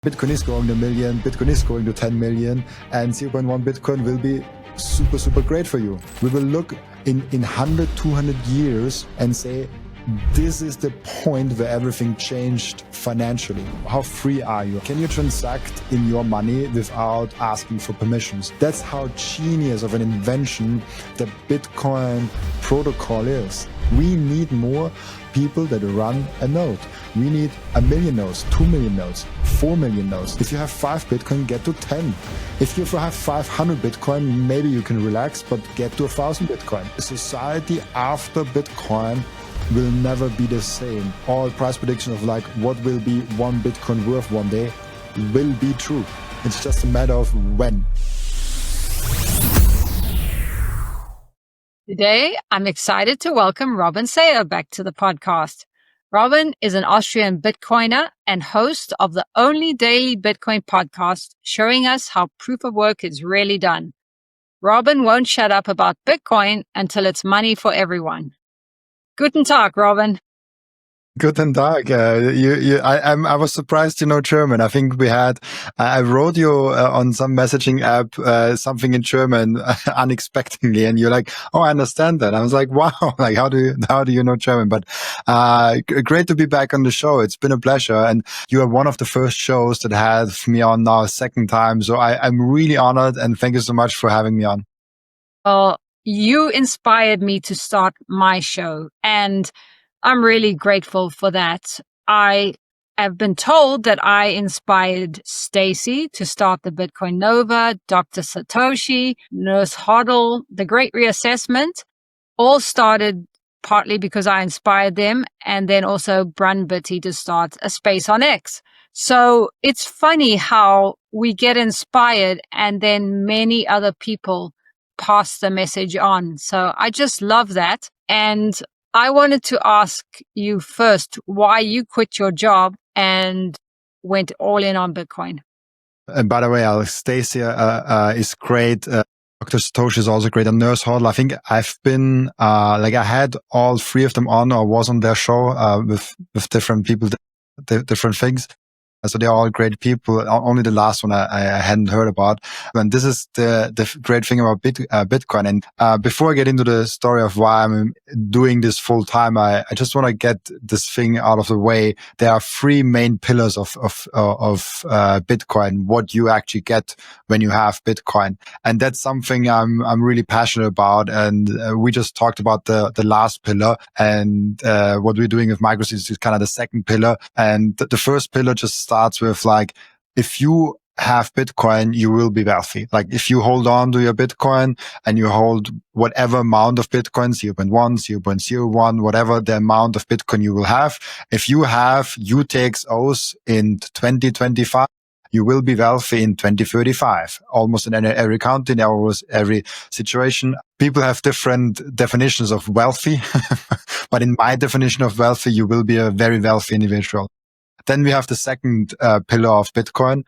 Bitcoin is going to 1 million, Bitcoin is going to 10 million, and 0.1 Bitcoin will be super, super great for you. We will look in 100, 200 years and say, this is the point where everything changed financially. How free are you? Can you transact in your money without asking for permissions? That's how genius of an invention the Bitcoin protocol is. We need more people that run a node. We need 1 million nodes, 2 million nodes, 4 million nodes. If you have 5 Bitcoin, get to 10. If you have 500 Bitcoin, maybe you can relax, but get to 1,000 Bitcoin. Society after Bitcoin will never be the same. All price prediction of like what will be 1 Bitcoin worth one day will be true. It's just a matter of when. Today, I'm excited to welcome Robin Seyr back to the podcast. Robin is an Austrian Bitcoiner and host of the only daily Bitcoin podcast, showing us how proof of work is really done. Robin won't shut up about Bitcoin until it's money for everyone. Guten Tag, Robin. Guten Tag. I was surprised you know German. I think I wrote you on some messaging app something in German unexpectedly, and you're like, "Oh, I understand that." I was like, "Wow! Like, how do you know German?" But great to be back on the show. It's been a pleasure, and you are one of the first shows that had me on now, second time. So I'm really honored, and thank you so much for having me on. Well, you inspired me to start my show, and I'm really grateful for that. I have been told that I inspired Stacy to start the Bitcoin Nova, Dr. Satoshi, Nurse Hoddle, the Great Reassessment, all started partly because I inspired them, and then also Brun Bitty to start a space on X. So it's funny how we get inspired and then many other people pass the message on. So I just love that. And I wanted to ask you first why you quit your job and went all in on Bitcoin. And by the way, Stacy is great. Dr. Satoshi is also great. And Nurse Hoddle, I think I've been I had all 3 of them on, or was on their show with different people, different things. So they're all great people. Only the last one I hadn't heard about. And this is the great thing about Bitcoin. And before I get into the story of why I'm doing this full time, I just want to get this thing out of the way. There are 3 main pillars of Bitcoin, what you actually get when you have Bitcoin. And that's something I'm really passionate about. And we just talked about the last pillar, and what we're doing with Microseed is kind of the second pillar. And the first pillar just starts with like, if you have Bitcoin, you will be wealthy. Like if you hold on to your Bitcoin and you hold whatever amount of Bitcoin, 0.1, 0.01, whatever the amount of Bitcoin you will have, if you have UTXOs in 2025, you will be wealthy in 2035. Almost in every country, almost every situation. People have different definitions of wealthy, but in my definition of wealthy, you will be a very wealthy individual. Then we have the second pillar of Bitcoin.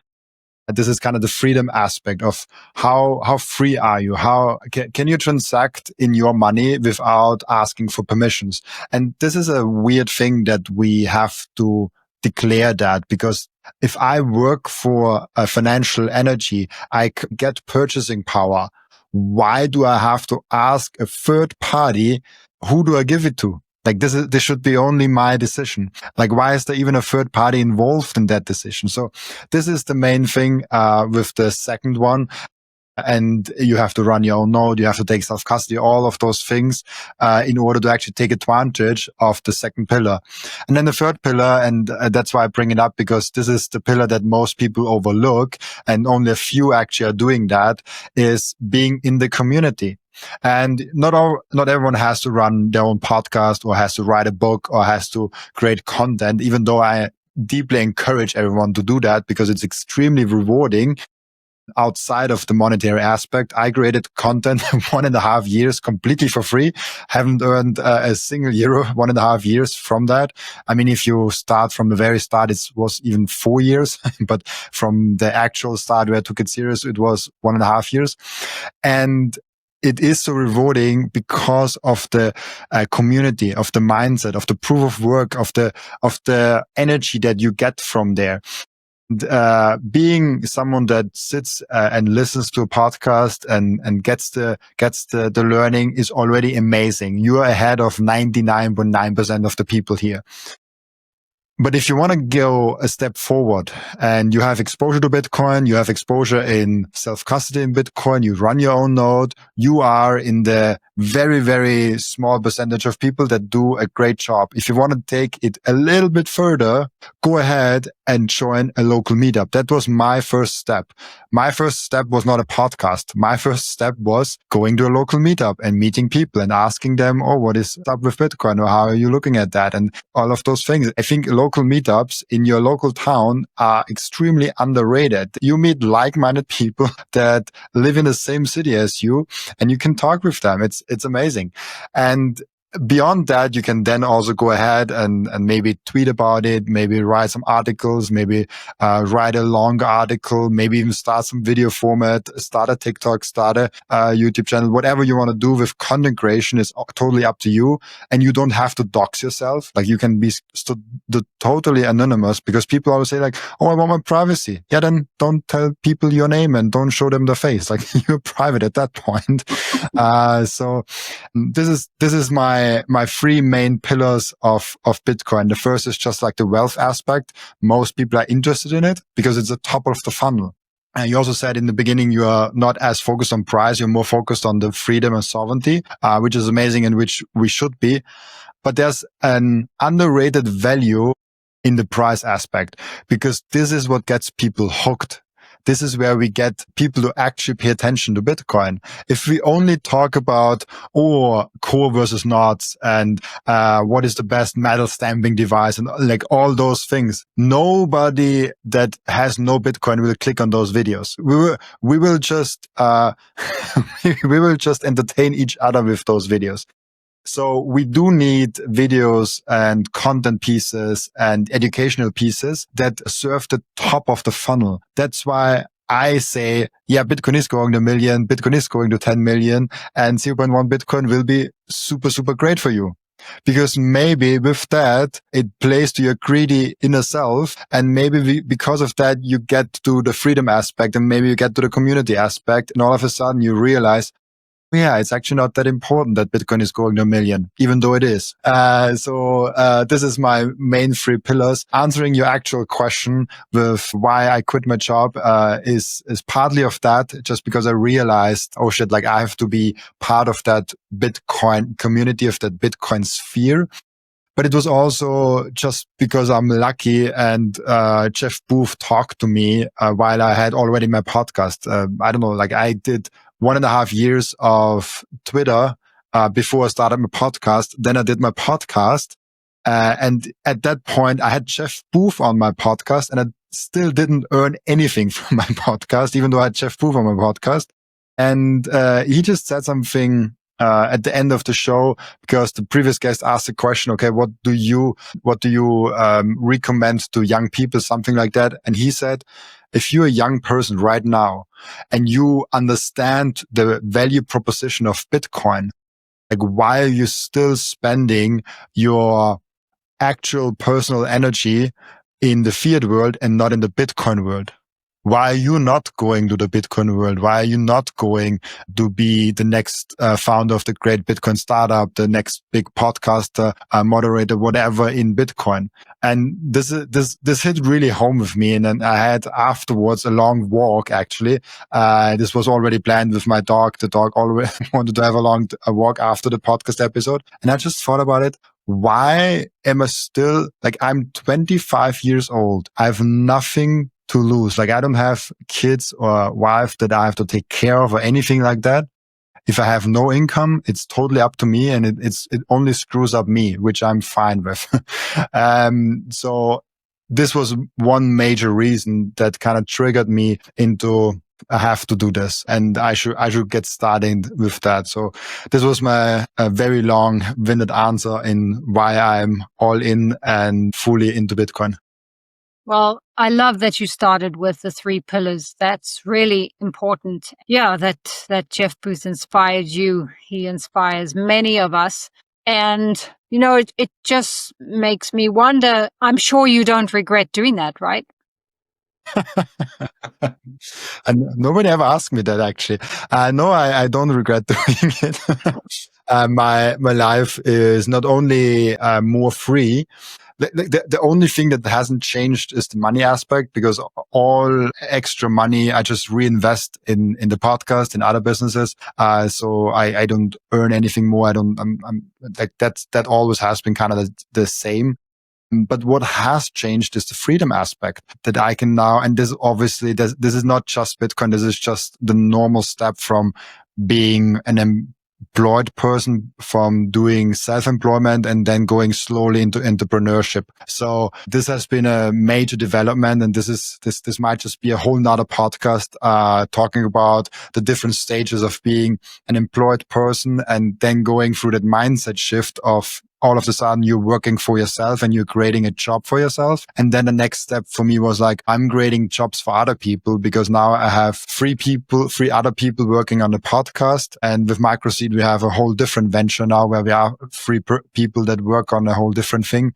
This is kind of the freedom aspect of how free are you? How can you transact in your money without asking for permissions? And this is a weird thing that we have to declare that, because if I work for a financial energy, I get purchasing power. Why do I have to ask a third party, who do I give it to? Like this should be only my decision. Like, why is there even a third party involved in that decision? So this is the main thing with the second one. And you have to run your own node. You have to take self-custody, all of those things, in order to actually take advantage of the second pillar. And then the third pillar, and that's why I bring it up, because this is the pillar that most people overlook, and only a few actually are doing that, is being in the community. And not everyone has to run their own podcast or has to write a book or has to create content, even though I deeply encourage everyone to do that because it's extremely rewarding. Outside of the monetary aspect, I created content 1.5 years completely for free. Haven't earned a single euro 1.5 years from that. I mean, if you start from the very start, it was even 4 years, but from the actual start where I took it serious, it was 1.5 years. And it is so rewarding because of the community, of the mindset, of the proof of work, of the energy that you get from there. Being someone that sits and listens to a podcast and gets the learning is already amazing. You are ahead of 99.9% of the people here. But if you want to go a step forward and you have exposure to Bitcoin, you have exposure in self-custody in Bitcoin, you run your own node, you are in the very, very small percentage of people that do a great job. If you want to take it a little bit further, go ahead and join a local meetup. That was my first step. My first step was not a podcast. My first step was going to a local meetup and meeting people and asking them, oh, what is up with Bitcoin? Or how are you looking at that? And all of those things. I think local meetups in your local town are extremely underrated. You meet like-minded people that live in the same city as you, and you can talk with them. It's amazing. And beyond that, you can then also go ahead and maybe tweet about it, maybe write some articles, maybe write a long article, maybe even start some video format, start a TikTok, start a YouTube channel, whatever you want to do with content creation is totally up to you. And you don't have to dox yourself. Like you can be totally anonymous, because people always say like, oh, I want my privacy. Yeah, then don't tell people your name and don't show them the face. Like you're private at that point. So this is my three main pillars of Bitcoin. The first is just like the wealth aspect. Most people are interested in it because it's the top of the funnel. And you also said in the beginning, you are not as focused on price. You're more focused on the freedom and sovereignty, which is amazing and which we should be. But there's an underrated value in the price aspect, because this is what gets people hooked. This is where we get people to actually pay attention to Bitcoin. If we only talk about, core versus knots and what is the best metal stamping device and like all those things, nobody that has no Bitcoin will click on those videos. We will just we will just entertain each other with those videos. So we do need videos and content pieces and educational pieces that serve the top of the funnel. That's why I say, yeah, Bitcoin is going to 1 million, Bitcoin is going to 10 million, and 0.1 Bitcoin will be super, super great for you. Because maybe with that, it plays to your greedy inner self. And maybe because of that, you get to the freedom aspect and maybe you get to the community aspect. And all of a sudden you realize, yeah, it's actually not that important that Bitcoin is going to 1 million, even though it is. So this is my main three pillars. Answering your actual question with why I quit my job is partly of that, just because I realized, oh shit, like I have to be part of that Bitcoin community, of that Bitcoin sphere. But it was also just because I'm lucky and Jeff Booth talked to me while I had already my podcast. I don't know, like I did 1.5 years of Twitter before I started my podcast. Then I did my podcast. And at that point, I had Jeff Booth on my podcast, and I still didn't earn anything from my podcast, even though I had Jeff Booth on my podcast. And he just said something at the end of the show, because the previous guest asked the question, okay, what do you recommend to young people, something like that. And he said, if you're a young person right now and you understand the value proposition of Bitcoin, like why are you still spending your actual personal energy in the fiat world and not in the Bitcoin world? Why are you not going to the Bitcoin world? Why are you not going to be the next founder of the great Bitcoin startup, the next big podcaster, moderator, whatever in Bitcoin? And this hit really home with me. And then I had afterwards a long walk, actually. This was already planned with my dog. The dog always wanted to have a walk after the podcast episode. And I just thought about it. Why am I still, like, I'm 25 years old. I have nothing to lose. Like I don't have kids or a wife that I have to take care of or anything like that. If I have no income, it's totally up to me, and it only screws up me, which I'm fine with. So this was one major reason that kind of triggered me into, I have to do this and I should get started with that. So this was my very long-winded answer in why I'm all in and fully into Bitcoin. Well, I love that you started with the 3 pillars. That's really important. Yeah, that Jeff Booth inspired you. He inspires many of us. And, you know, it just makes me wonder, I'm sure you don't regret doing that, right? And nobody ever asked me that, actually. No, I don't regret doing it. My life is not only more free. The only thing that hasn't changed is the money aspect, because all extra money I just reinvest in the podcast, in other businesses. So I don't earn anything more. I'm like, that always has been kind of the same. But what has changed is the freedom aspect, that I can now, and this obviously, this is not just Bitcoin. This is just the normal step from being an employed person, from doing self-employment, and then going slowly into entrepreneurship. So this has been a major development, and this might just be a whole nother podcast, talking about the different stages of being an employed person and then going through that mindset shift of all of a sudden you're working for yourself and you're creating a job for yourself. And then the next step for me was like, I'm creating jobs for other people, because now I have three other people working on the podcast. And with Microseed, we have a whole different venture now where we are three people that work on a whole different thing.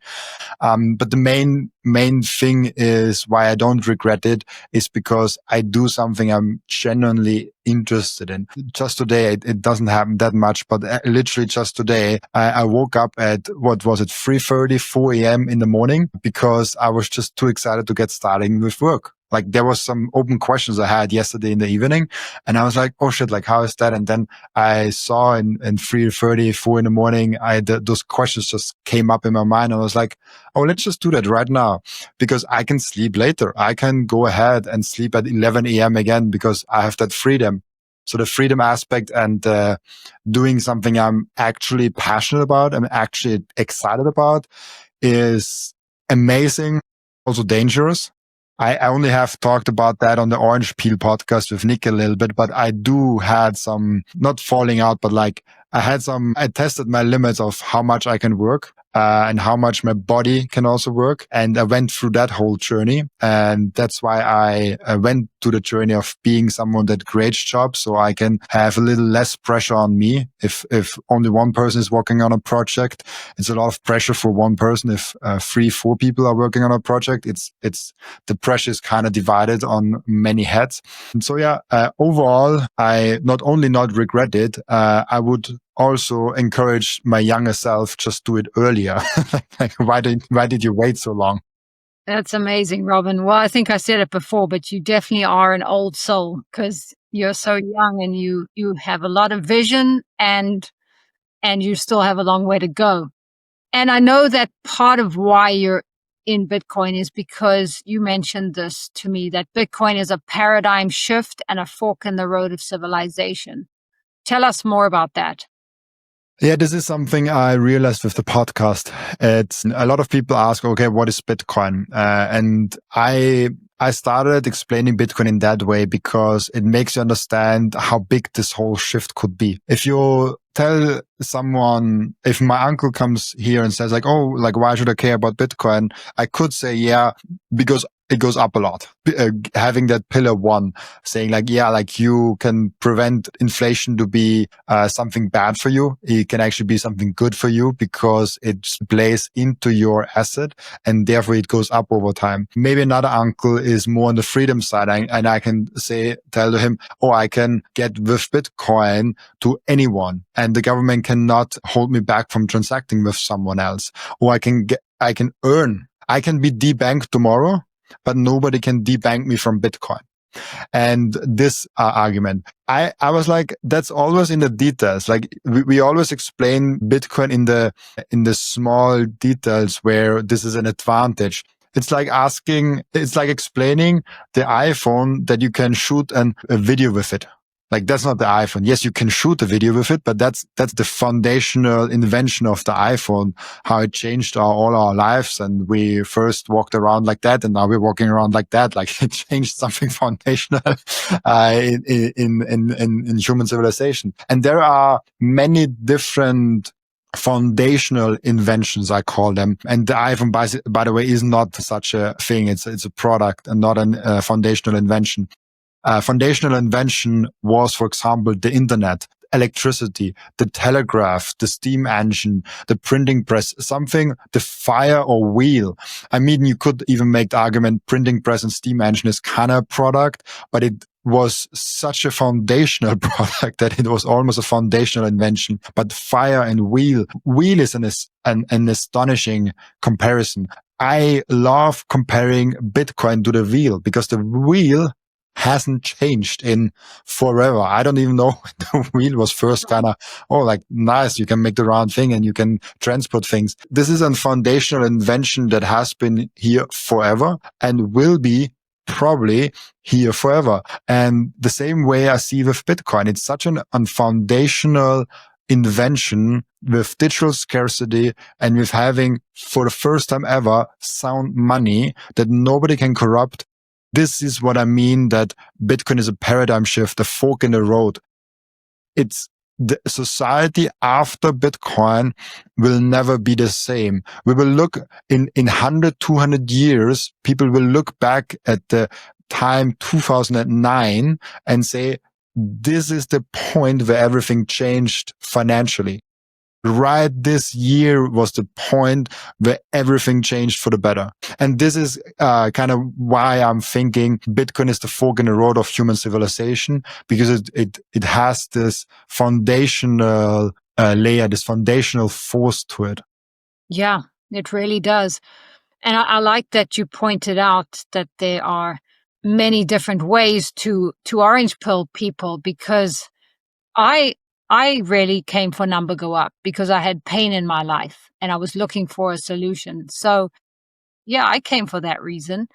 But the main thing is why I don't regret it is because I do something I'm genuinely interested in. Just today, it doesn't happen that much, but literally just today, I woke up at, 3:30, 4 a.m. in the morning, because I was just too excited to get starting with work. Like, there was some open questions I had yesterday in the evening, and I was like, oh shit, like, how is that? And then I saw in 3:30, 4 in the morning, those questions just came up in my mind. I was like, oh, let's just do that right now, because I can sleep later. I can go ahead and sleep at 11 a.m. again, because I have that freedom. So the freedom aspect and doing something I'm actually passionate about, I'm actually excited about, is amazing, also dangerous. I only have talked about that on the Orange Peel podcast with Nick a little bit, but I had some, not falling out, but like I tested my limits of how much I can work. And how much my body can also work. And I went through that whole journey. And that's why I went to the journey of being someone that creates jobs, so I can have a little less pressure on me. If only one person is working on a project, it's a lot of pressure for one person. If 3-4 people are working on a project, it's the pressure is kind of divided on many heads. And so yeah, overall, I not only not regret it, I would also encourage my younger self, just do it earlier. Like, why did you wait so long? That's amazing, Robin. Well, I think I said it before, but you definitely are an old soul, because you're so young and you have a lot of vision, and you still have a long way to go. And I know that part of why you're in Bitcoin is because you mentioned this to me, that Bitcoin is a paradigm shift and a fork in the road of civilization. Tell us more about that. Yeah, this is something I realized with the podcast. It's a lot of people ask, okay, what is Bitcoin? And I started explaining Bitcoin in that way because it makes you understand how big this whole shift could be. If you tell someone, if my uncle comes here and says like, oh, like, why should I care about Bitcoin? I could say, yeah, because it goes up a lot. Having that pillar one, saying like, yeah, like you can prevent inflation to be something bad for you. It can actually be something good for you because it plays into your asset and therefore it goes up over time. Maybe another uncle is more on the freedom side, and I can tell him, oh, I can get with Bitcoin to anyone and the government cannot hold me back from transacting with someone else. Or I can be debanked tomorrow, but nobody can debank me from Bitcoin. And this argument, I was like, that's always in the details. Like we always explain Bitcoin in the small details where this is an advantage. It's like explaining the iPhone that you can shoot a video with it. Like, that's not the iPhone. Yes, you can shoot a video with it, but that's the foundational invention of the iPhone, how it changed all our lives. And we first walked around like that, and now we're walking around like that. Like, it changed something foundational in human civilization. And there are many different foundational inventions, I call them. And the iPhone, by the way, is not such a thing. It's a product and not a foundational invention. Foundational invention was, for example, the internet. electricity, the telegraph, the steam engine, the printing press, something, the fire or wheel. I mean, you could even make the argument printing press and steam engine is kind of a product, but it was such a foundational product that it was almost a foundational invention. But fire and wheel is an astonishing comparison. I love comparing Bitcoin to the wheel because the wheel hasn't changed in forever. I don't even know when the wheel was first kind of, like nice, you can make the round thing and you can transport things. This is a foundational invention that has been here forever and will be probably here forever. And the same way I see with Bitcoin, it's such an foundational invention with digital scarcity and with having, for the first time ever, sound money that nobody can corrupt. This is what I mean that Bitcoin is a paradigm shift, a fork in the road. It's the society after Bitcoin will never be the same. We will look in 100, 200 years, people will look back at the time 2009 and say, this is the point where everything changed financially. Right this year was the point where everything changed for the better. And this is kind of why I'm thinking Bitcoin is the fork in the road of human civilization, because it has this foundational layer, this foundational force to it. Yeah, it really does. And I like that you pointed out that there are many different ways to orange pill people, because I really came for number go up because I had pain in my life and I was looking for a solution. So yeah, I came for that reason,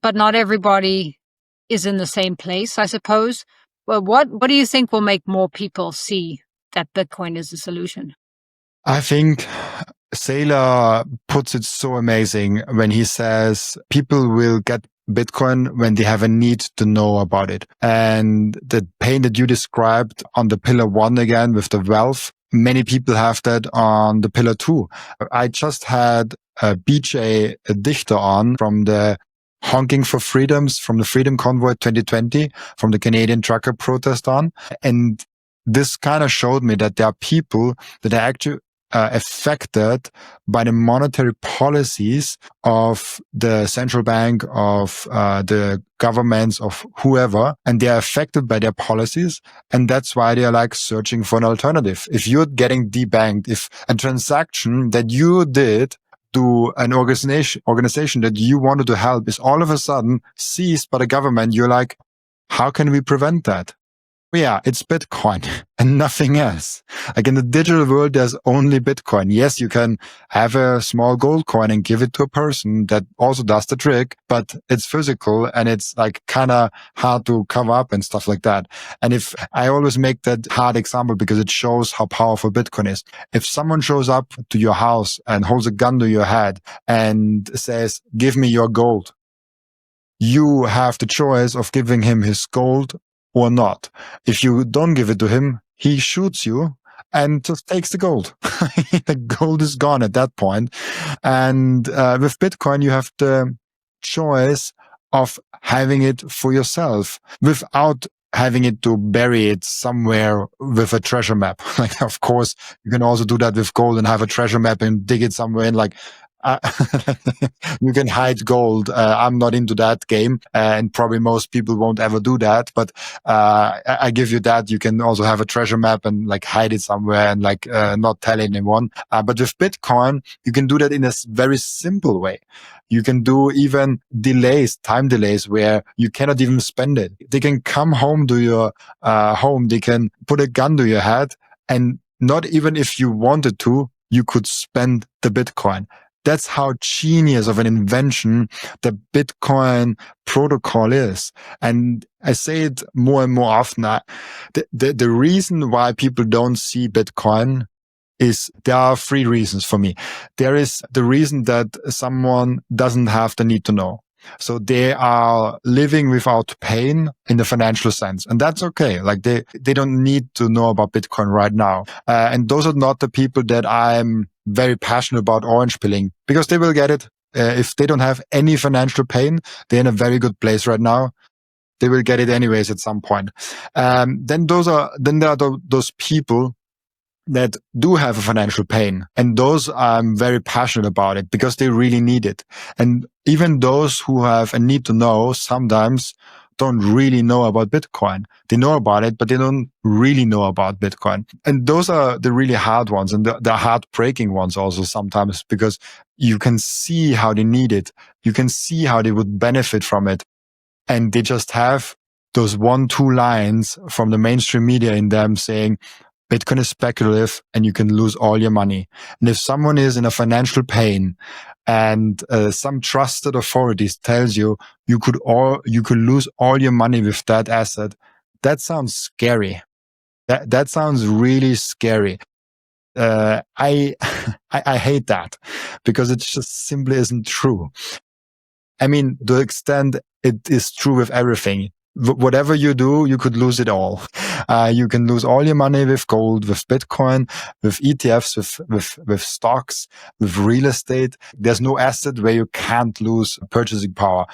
but not everybody is in the same place, I suppose. Well, what do you think will make more people see that Bitcoin is the solution? I think Saylor puts it so amazing when he says people will get Bitcoin when they have a need to know about it. And the pain that you described on the pillar 1 again with the wealth, many people have that on the pillar 2. I just had BJ Dichter on from the Honking for Freedoms, from the Freedom Convoy 2020, from the Canadian trucker protest on. And this kind of showed me that there are people that are actually affected by the monetary policies of the central bank, of the governments, of whoever, and they are affected by their policies. And that's why they are like searching for an alternative. If you're getting debanked, if a transaction that you did to an organization that you wanted to help is all of a sudden seized by the government, you're like, how can we prevent that? Yeah, it's Bitcoin and nothing else. Like in the digital world, there's only Bitcoin. Yes, you can have a small gold coin and give it to a person that also does the trick, but it's physical and it's like kind of hard to cover up and stuff like that. And if I always make that hard example because it shows how powerful Bitcoin is. If someone shows up to your house and holds a gun to your head and says, give me your gold, you have the choice of giving him his gold or not. If you don't give it to him, he shoots you and just takes the gold. The gold is gone at that point. And with Bitcoin, you have the choice of having it for yourself without having it to bury it somewhere with a treasure map. Like, of course, you can also do that with gold and have a treasure map and dig it somewhere in like, you can hide gold. I'm not into that game, and probably most people won't ever do that. But I give you that. You can also have a treasure map and like hide it somewhere and like not tell anyone. But with Bitcoin, you can do that in a very simple way. You can do even time delays where you cannot even spend it. They can come home to your home. They can put a gun to your head, and not even if you wanted to, you could spend the Bitcoin. That's how genius of an invention the Bitcoin protocol is. And I say it more and more often. The reason why people don't see Bitcoin is there are 3 reasons for me. There is the reason that someone doesn't have the need to know. So they are living without pain in the financial sense. And that's okay. Like they don't need to know about Bitcoin right now. And those are not the people that I'm very passionate about orange pilling, because they will get it. If they don't have any financial pain, they're in a very good place right now. they will get it anyways at some point. Then there are those people that do have a financial pain. And those I'm very passionate about it because they really need it. And even those who have a need to know sometimes don't really know about Bitcoin. They know about it, but they don't really know about Bitcoin. And those are the really hard ones and the heartbreaking ones also sometimes, because you can see how they need it. You can see how they would benefit from it. And they just have those 1-2 lines from the mainstream media in them saying, Bitcoin is speculative and you can lose all your money. And if someone is in a financial pain and some trusted authorities tells you you could lose all your money with that asset, that sounds scary. That sounds really scary. I hate that because it just simply isn't true. I mean, to the extent it is true with everything. Whatever you do, you could lose it all. You can lose all your money with gold, with Bitcoin, with ETFs, with stocks, with real estate. There's no asset where you can't lose purchasing power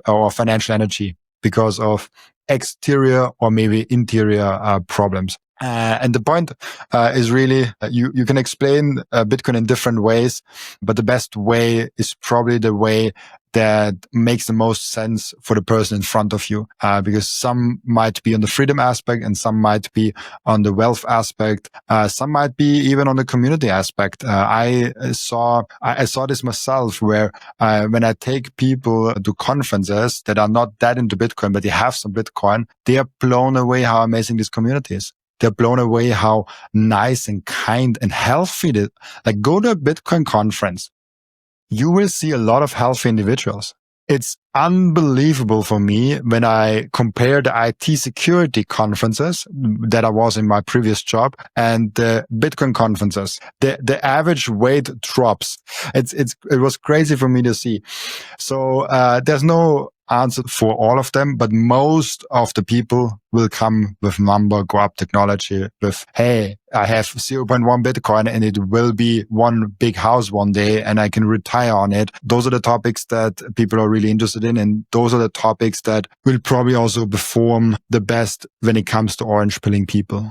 or financial energy because of exterior or maybe interior problems. And the point is really, you can explain Bitcoin in different ways, but the best way is probably the way that makes the most sense for the person in front of you, because some might be on the freedom aspect and some might be on the wealth aspect. Some might be even on the community aspect. I saw this myself where, when I take people to conferences that are not that into Bitcoin, but they have some Bitcoin, they are blown away how amazing this community is. They're blown away how nice and kind and healthy it is. Like, go to a Bitcoin conference. You will see a lot of healthy individuals. It's unbelievable for me when I compare the IT security conferences that I was in my previous job and the Bitcoin conferences. The average weight drops. It was crazy for me to see. So there's no answer for all of them, but most of the people will come with number go up technology with, hey, I have 0.1 Bitcoin and it will be one big house one day and I can retire on it. Those are the topics that people are really interested in. And those are the topics that will probably also perform the best when it comes to orange pilling people.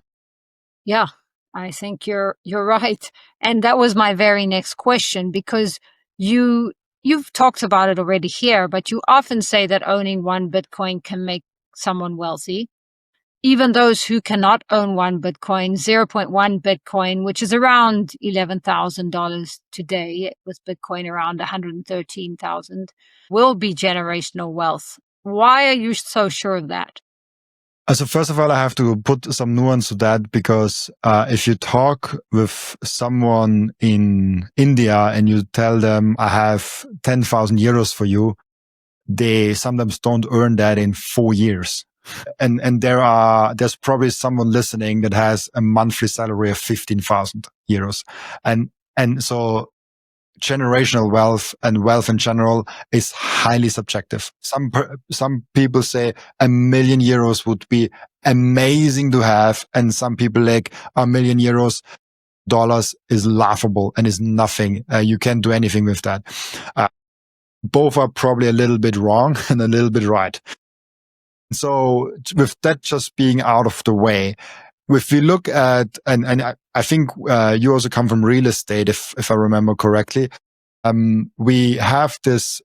Yeah, I think you're right. And that was my very next question, because you've talked about it already here, but you often say that owning one Bitcoin can make someone wealthy. Even those who cannot own one Bitcoin, 0.1 Bitcoin, which is around $11,000 today, with Bitcoin around 113,000, will be generational wealth. Why are you so sure of that? So first of all, I have to put some nuance to that, because if you talk with someone in India and you tell them I have 10,000 euros for you, they sometimes don't earn that in 4 years. And there's probably someone listening that has a monthly salary of 15,000 euros. And so generational wealth and wealth in general is highly subjective. Some people say 1 million euros would be amazing to have. And some people like $1 million dollars is laughable and is nothing. You can't do anything with that. Both are probably a little bit wrong and a little bit right. So with that just being out of the way, if we look at, and I think you also come from real estate, if I remember correctly, we have this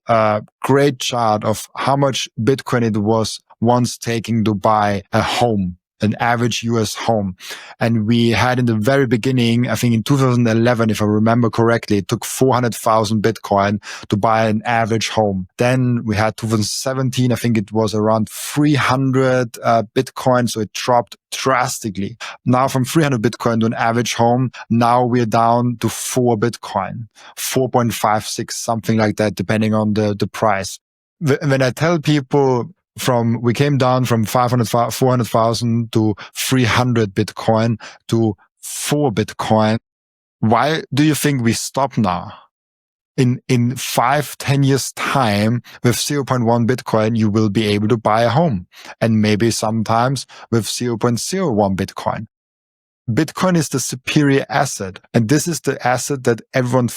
great chart of how much Bitcoin it was once taking to buy a home, an average US home. And we had in the very beginning, I think in 2011, if I remember correctly, it took 400,000 Bitcoin to buy an average home. Then we had 2017, I think it was around 300 Bitcoin. So it dropped drastically. Now from 300 Bitcoin to an average home, now we're down to 4 Bitcoin, 4.56, something like that, depending on the price. When I tell people, we came down from 400,000 to 300 Bitcoin to 4 Bitcoin. Why do you think we stop now? In 5-10 years time, with 0.1 Bitcoin, you will be able to buy a home, and maybe sometimes with 0.01 Bitcoin. Bitcoin is the superior asset. And this is the asset that everyone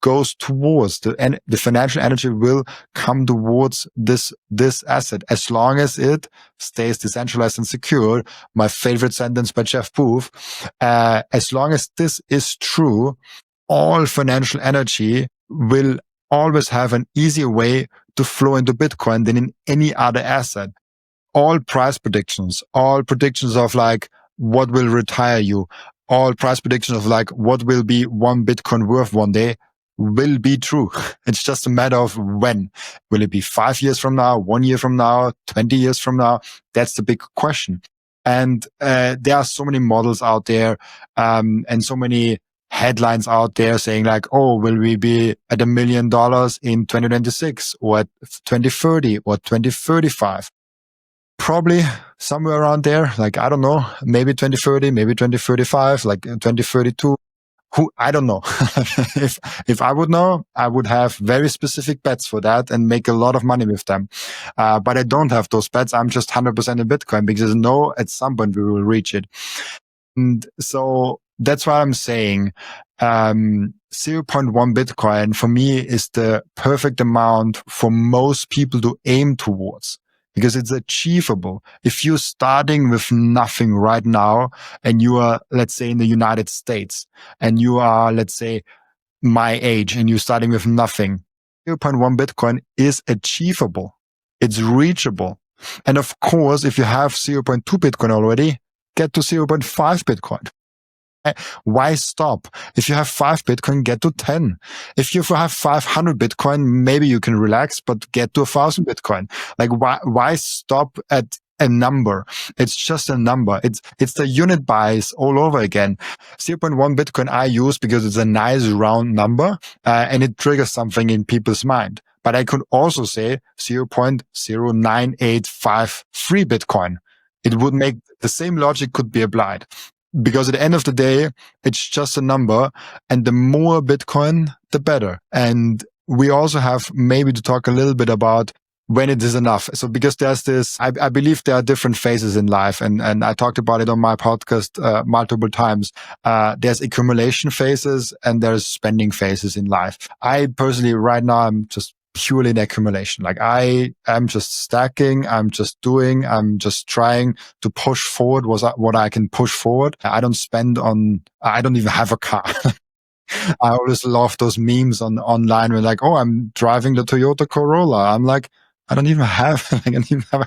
goes towards. The financial energy will come towards this asset as long as it stays decentralized and secure. My favorite sentence by Jeff Booth. As long as this is true, all financial energy will always have an easier way to flow into Bitcoin than in any other asset. All price predictions, all predictions of like, what will retire you, all price predictions of like what will be one Bitcoin worth one day will be true. It's just a matter of when. Will it be 5 years from now, 1 year from now, 20 years from now? That's the big question. And there are so many models out there, and so many headlines out there saying like, oh, will we be at $1 million in 2026 or at 2030 or 2035? Probably somewhere around there. Like, I don't know, maybe 2030, maybe 2035, like 2032. I don't know. If I would know, I would have very specific bets for that and make a lot of money with them. But I don't have those bets. I'm just 100% in Bitcoin because I know at some point we will reach it. And so that's why I'm saying, 0.1 Bitcoin for me is the perfect amount for most people to aim towards, because it's achievable. If you're starting with nothing right now and you are, let's say, in the United States and you are, let's say, my age and you're starting with nothing, 0.1 Bitcoin is achievable. It's reachable. And of course, if you have 0.2 Bitcoin already, get to 0.5 Bitcoin. Why stop? If you have 5 Bitcoin, get to 10. If you have 500 Bitcoin, maybe you can relax, but get to 1,000 Bitcoin. Like, why stop at a number? It's just a number. It's the unit bias all over again. 0.1 Bitcoin I use because it's a nice round number, and it triggers something in people's mind. But I could also say 0.09853 Bitcoin. It would make the same logic could be applied. Because at the end of the day, it's just a number, and the more Bitcoin, the better. And we also have maybe to talk a little bit about when it is enough. So because there's this, I believe there are different phases in life, and I talked about it on my podcast multiple times. There's accumulation phases and there's spending phases in life. I personally, right now, I'm just purely in accumulation. Like I am just stacking, I'm just doing, I'm just trying to push forward what I can push forward. I don't spend on, I don't even have a car. I always love those memes online where like, oh, I'm driving the Toyota Corolla. I'm like, I don't even have,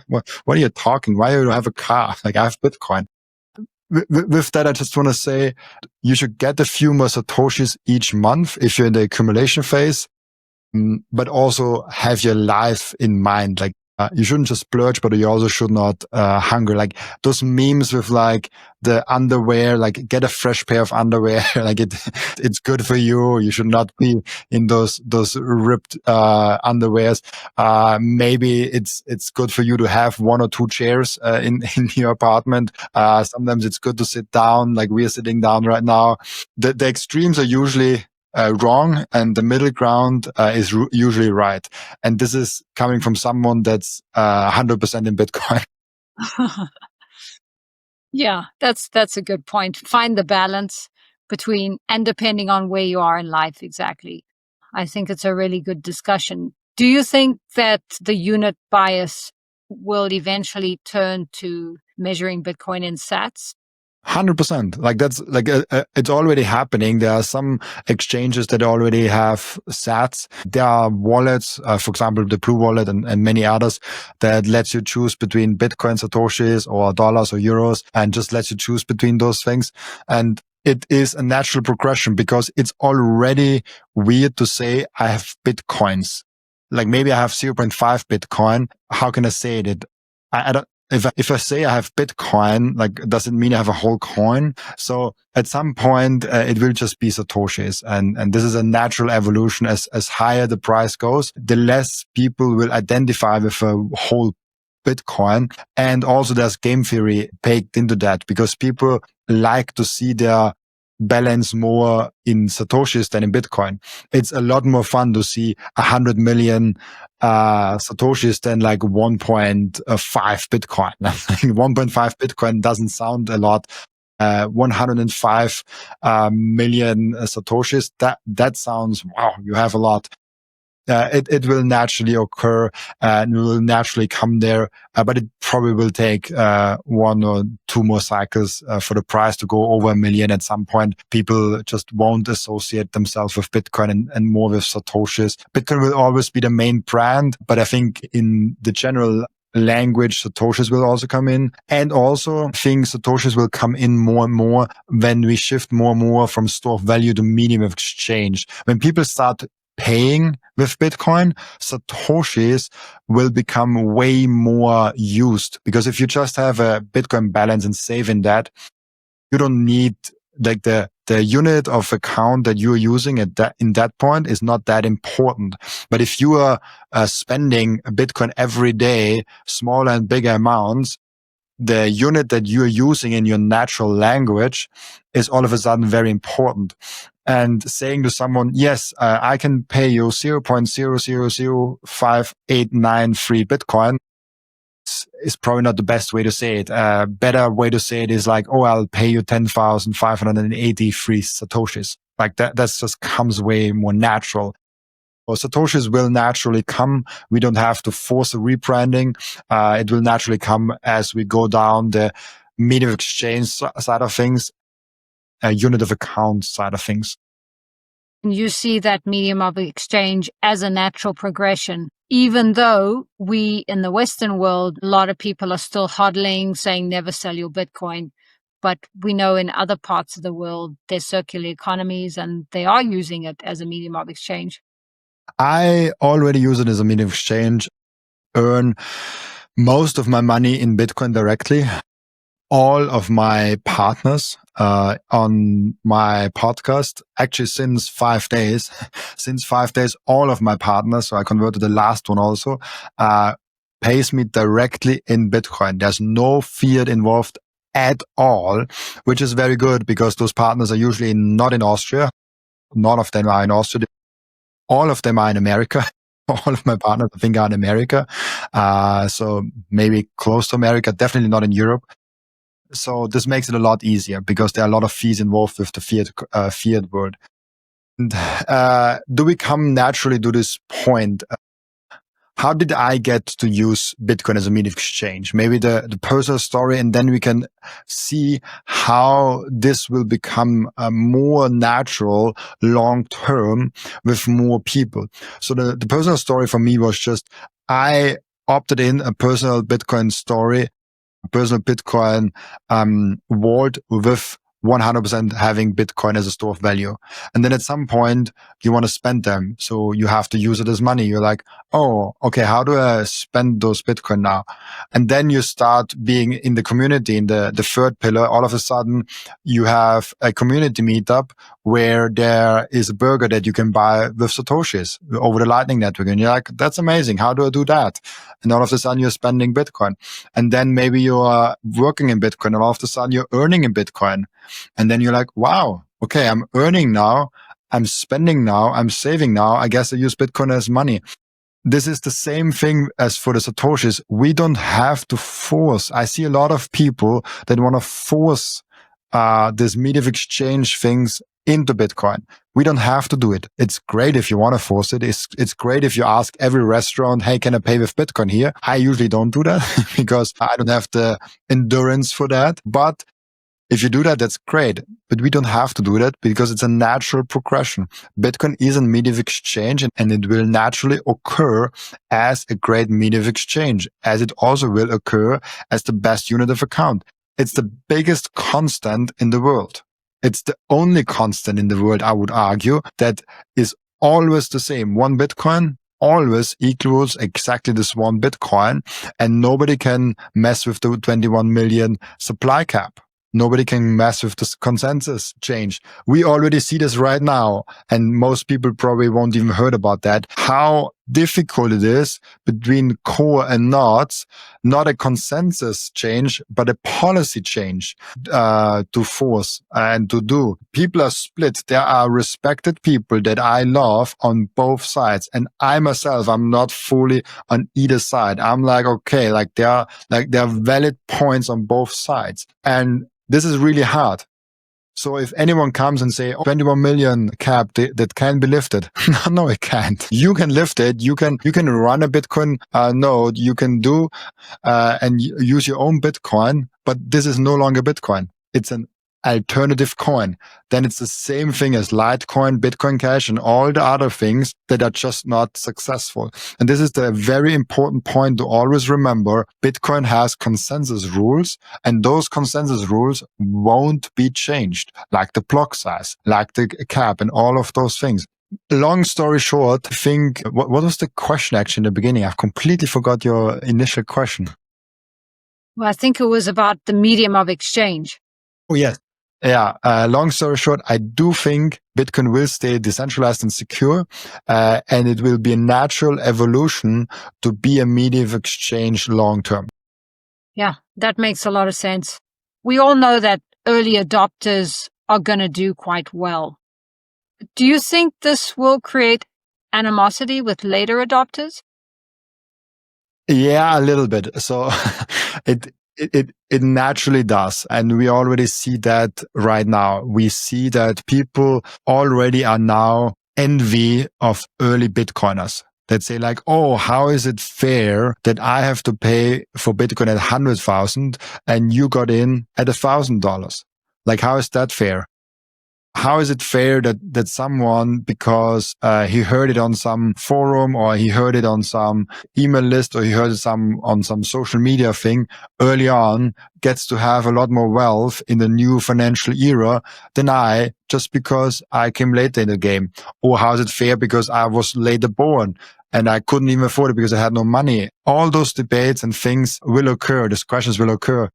what are you talking? Why do you have a car? Like I have Bitcoin. With that, I just want to say you should get a few more satoshis each month if you're in the accumulation phase. But also have your life in mind. Like you shouldn't just splurge, but you also should not hunger. Like those memes with like the underwear, like get a fresh pair of underwear. Like it's good for you. You should not be in those ripped underwears. Maybe it's good for you to have 1 or 2 chairs in your apartment. Sometimes it's good to sit down, like we are sitting down right now. The extremes are usually wrong, and the middle ground is usually right. And this is coming from someone that's 100% in Bitcoin. Yeah, that's a good point. Find the balance between, and depending on where you are in life, exactly. I think it's a really good discussion. Do you think that the unit bias will eventually turn to measuring Bitcoin in sats? 100%. Like that's like it's already happening. There are some exchanges that already have sats. There are wallets, for example, the Blue Wallet and many others that lets you choose between Bitcoin, satoshis, or dollars or euros, and just lets you choose between those things. And it is a natural progression because it's already weird to say I have Bitcoins. Like maybe I have 0.5 Bitcoin. How can I say it? I don't. If I say I have Bitcoin, like, does it mean I have a whole coin? So at some point, it will just be satoshis. And this is a natural evolution. As higher the price goes, the less people will identify with a whole Bitcoin. And also there's game theory baked into that because people like to see their balance more in satoshis than in Bitcoin. It's a lot more fun to see 100 million satoshis than like 1.5 Bitcoin. 1.5 Bitcoin doesn't sound a lot, 105 million satoshis. That sounds, wow, you have a lot. It will naturally occur and will naturally come there, but it probably will take 1 or 2 more cycles for the price to go over 1 million. At some point, people just won't associate themselves with Bitcoin and more with satoshis. Bitcoin will always be the main brand, but I think in the general language, satoshis will also come in. And also, I think satoshis will come in more and more when we shift more and more from store of value to medium of exchange. When people start paying with Bitcoin, satoshis will become way more used, because if you just have a Bitcoin balance and save in that, you don't need, like, the unit of account that you're using in that point is not that important. But if you are spending Bitcoin every day, smaller and bigger amounts, the unit that you're using in your natural language is all of a sudden very important. And saying to someone, yes, I can pay you 0.000589 Bitcoin is probably not the best way to say it. Better way to say it is like, oh, I'll pay you 10,583 satoshis. Like that's just comes way more natural. Well, satoshis will naturally come. We don't have to force a rebranding. It will naturally come as we go down the medium of exchange side of things, unit of account side of things. You see that medium of exchange as a natural progression, even though we in the Western world, a lot of people are still hodling, saying never sell your Bitcoin. But we know in other parts of the world, there's circular economies and they are using it as a medium of exchange. I already use it as a medium of exchange, earn most of my money in Bitcoin directly. All of my partners on my podcast, actually since 5 days, all of my partners, so I converted the last one also, pays me directly in Bitcoin. There's no fiat involved at all, which is very good because those partners are usually not in Austria. None of them are in Austria. All of them are in America. All of my partners, I think, are in America. So maybe close to America, definitely not in Europe. So this makes it a lot easier because there are a lot of fees involved with the fiat world. And, do we come naturally to this point? How did I get to use Bitcoin as a medium of exchange? Maybe the personal story, and then we can see how this will become more natural long term with more people. So the personal story for me was just, I opted in a personal Bitcoin story, personal Bitcoin vault with 100% having Bitcoin as a store of value. And then at some point you want to spend them. So you have to use it as money. You're like, oh, okay, how do I spend those Bitcoin now? And then you start being in the community, in the third pillar. All of a sudden you have a community meetup where there is a burger that you can buy with satoshis over the Lightning Network. And you're like, that's amazing. How do I do that? And all of a sudden you're spending Bitcoin. And then maybe you are working in Bitcoin and all of a sudden you're earning in Bitcoin. And then you're like, wow, okay, I'm earning now, I'm spending now, I'm saving now. I guess I use Bitcoin as money. This is the same thing as for the satoshis. We don't have to force. I see a lot of people that want to force this medium of exchange things into Bitcoin. We don't have to do it. It's great if you want to force it. It's great if you ask every restaurant, hey, can I pay with Bitcoin here? I usually don't do that because I don't have the endurance for that. But if you do that, that's great. But we don't have to do that because it's a natural progression. Bitcoin is a medium of exchange and it will naturally occur as a great medium of exchange, as it also will occur as the best unit of account. It's the biggest constant in the world. It's the only constant in the world, I would argue, that is always the same. 1 Bitcoin always equals exactly this 1 Bitcoin, and nobody can mess with the 21 million supply cap. Nobody can mess with this consensus change. We already see this right now, and most people probably won't even heard about that. How difficult it is between core and nodes, not a consensus change, but a policy change to force and to do. People are split. There are respected people that I love on both sides. And I myself, I'm not fully on either side. I'm like, okay, there are valid points on both sides. And this is really hard. So if anyone comes and say, 21 million cap that can be lifted, no, it can't. You can lift it. You can run a Bitcoin node. You can do and use your own Bitcoin, but this is no longer Bitcoin. It's an alternative coin. Then it's the same thing as Litecoin, Bitcoin Cash, and all the other things that are just not successful. And this is the very important point to always remember. Bitcoin has consensus rules, and those consensus rules won't be changed, like the block size, like the cap, and all of those things. Long story short, I think, what was the question actually in the beginning? I've completely forgot your initial question. Well, I think it was about the medium of exchange. Oh, yes. Yeah. Long story short, I do think Bitcoin will stay decentralized and secure, and it will be a natural evolution to be a medium of exchange long term. Yeah, that makes a lot of sense. We all know that early adopters are going to do quite well. Do you think this will create animosity with later adopters? Yeah, a little bit. So it naturally does. And we already see that right now. We see that people already are now envy of early Bitcoiners. That say like, oh, how is it fair that I have to pay for Bitcoin at 100,000 and you got in at $1,000? Like, how is that fair? How is it fair that someone, because he heard it on some forum or he heard it on some email list or he heard it on some social media thing early on, gets to have a lot more wealth in the new financial era than I, just because I came later in the game? Or how is it fair because I was later born and I couldn't even afford it because I had no money? All those debates and things will occur. These questions will occur.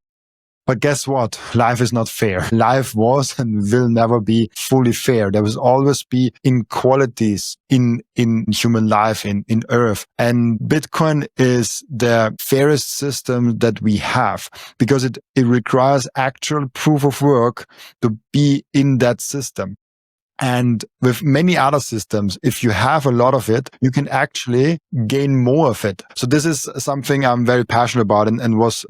But guess what? Life is not fair. Life was and will never be fully fair. There will always be inequalities in human life, in Earth. And Bitcoin is the fairest system that we have because it requires actual proof of work to be in that system. And with many other systems, if you have a lot of it, you can actually gain more of it. So this is something I'm very passionate about and was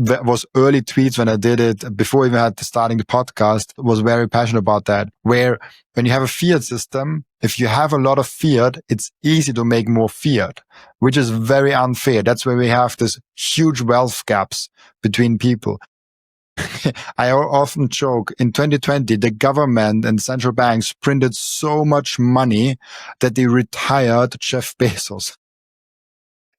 early tweets when I did it before even had starting the podcast, was very passionate about that, where when you have a fiat system, if you have a lot of fiat, it's easy to make more fiat, which is very unfair. That's where we have this huge wealth gaps between people. I often joke, in 2020, the government and central banks printed so much money that they retired Jeff Bezos.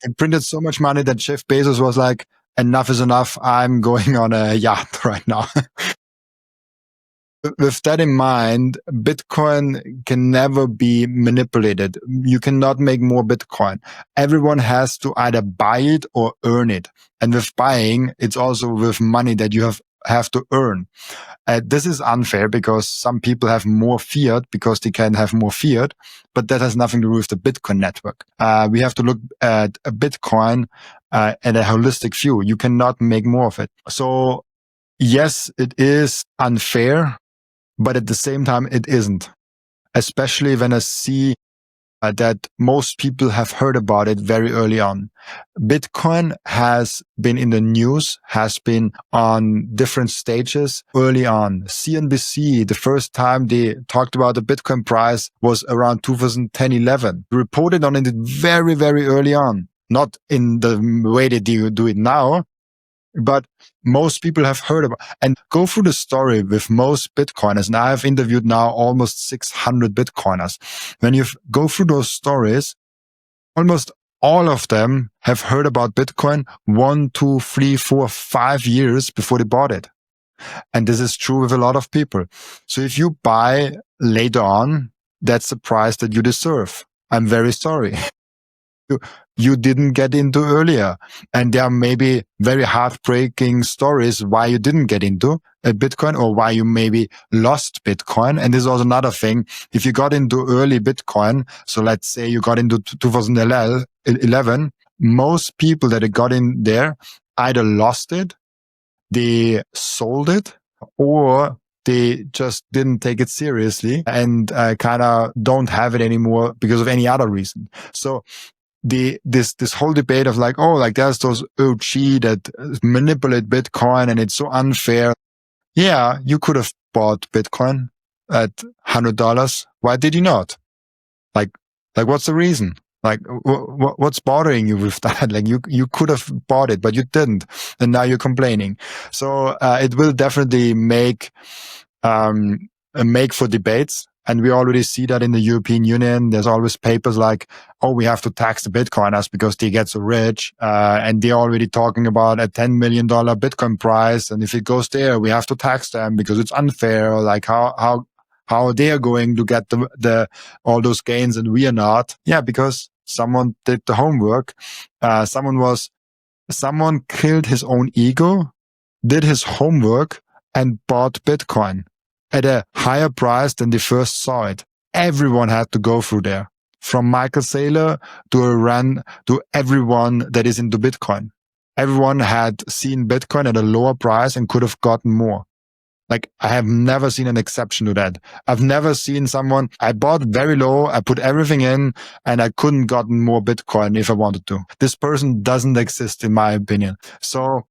They printed so much money that Jeff Bezos was like, enough is enough. I'm going on a yacht right now. With that in mind, Bitcoin can never be manipulated. You cannot make more Bitcoin. Everyone has to either buy it or earn it. And with buying, it's also with money that you have to earn. This is unfair because some people have more fiat because they can have more fiat, but that has nothing to do with the Bitcoin network. We have to look at a Bitcoin at a holistic view. You cannot make more of it. So yes, it is unfair, but at the same time, it isn't. Especially when I see that most people have heard about it very early on. Bitcoin has been in the news, has been on different stages early on. CNBC, the first time they talked about the Bitcoin price was around 2010-11. Reported on it very, very early on. Not in the way that they do it now, but most people have heard about. And go through the story with most Bitcoiners. And I have interviewed now almost 600 Bitcoiners. When you go through those stories, almost all of them have heard about Bitcoin 1, 2, 3, 4, 5 years before they bought it. And this is true with a lot of people. So if you buy later on, that's the price that you deserve. I'm very sorry. you didn't get into earlier. And there are maybe very heartbreaking stories why you didn't get into a Bitcoin or why you maybe lost Bitcoin. And this is also another thing. If you got into early Bitcoin, so let's say you got into 2011, most people that got in there either lost it, they sold it, or they just didn't take it seriously and kind of don't have it anymore because of any other reason. So this whole debate of like, oh, like there's those OG that manipulate Bitcoin and it's so unfair. Yeah, you could have bought Bitcoin at $100. Why did you not? Like what's the reason? Like, what's bothering you with that? Like, you could have bought it, but you didn't, and now you're complaining. So it will definitely make for debates, and we already see that in the European Union. There's always papers like, "Oh, we have to tax the Bitcoiners because they get so rich," and they're already talking about a $10 million Bitcoin price, and if it goes there, we have to tax them because it's unfair. Like how they are going to get the all those gains and we are not. Yeah, because someone did the homework. Someone killed his own ego, did his homework, and bought Bitcoin at a higher price than they first saw it. Everyone had to go through there, from Michael Saylor to everyone that is into Bitcoin. Everyone had seen Bitcoin at a lower price and could have gotten more. Like, I have never seen an exception to that. I've never seen someone, I bought very low, I put everything in, and I couldn't gotten more Bitcoin if I wanted to. This person doesn't exist, in my opinion. So,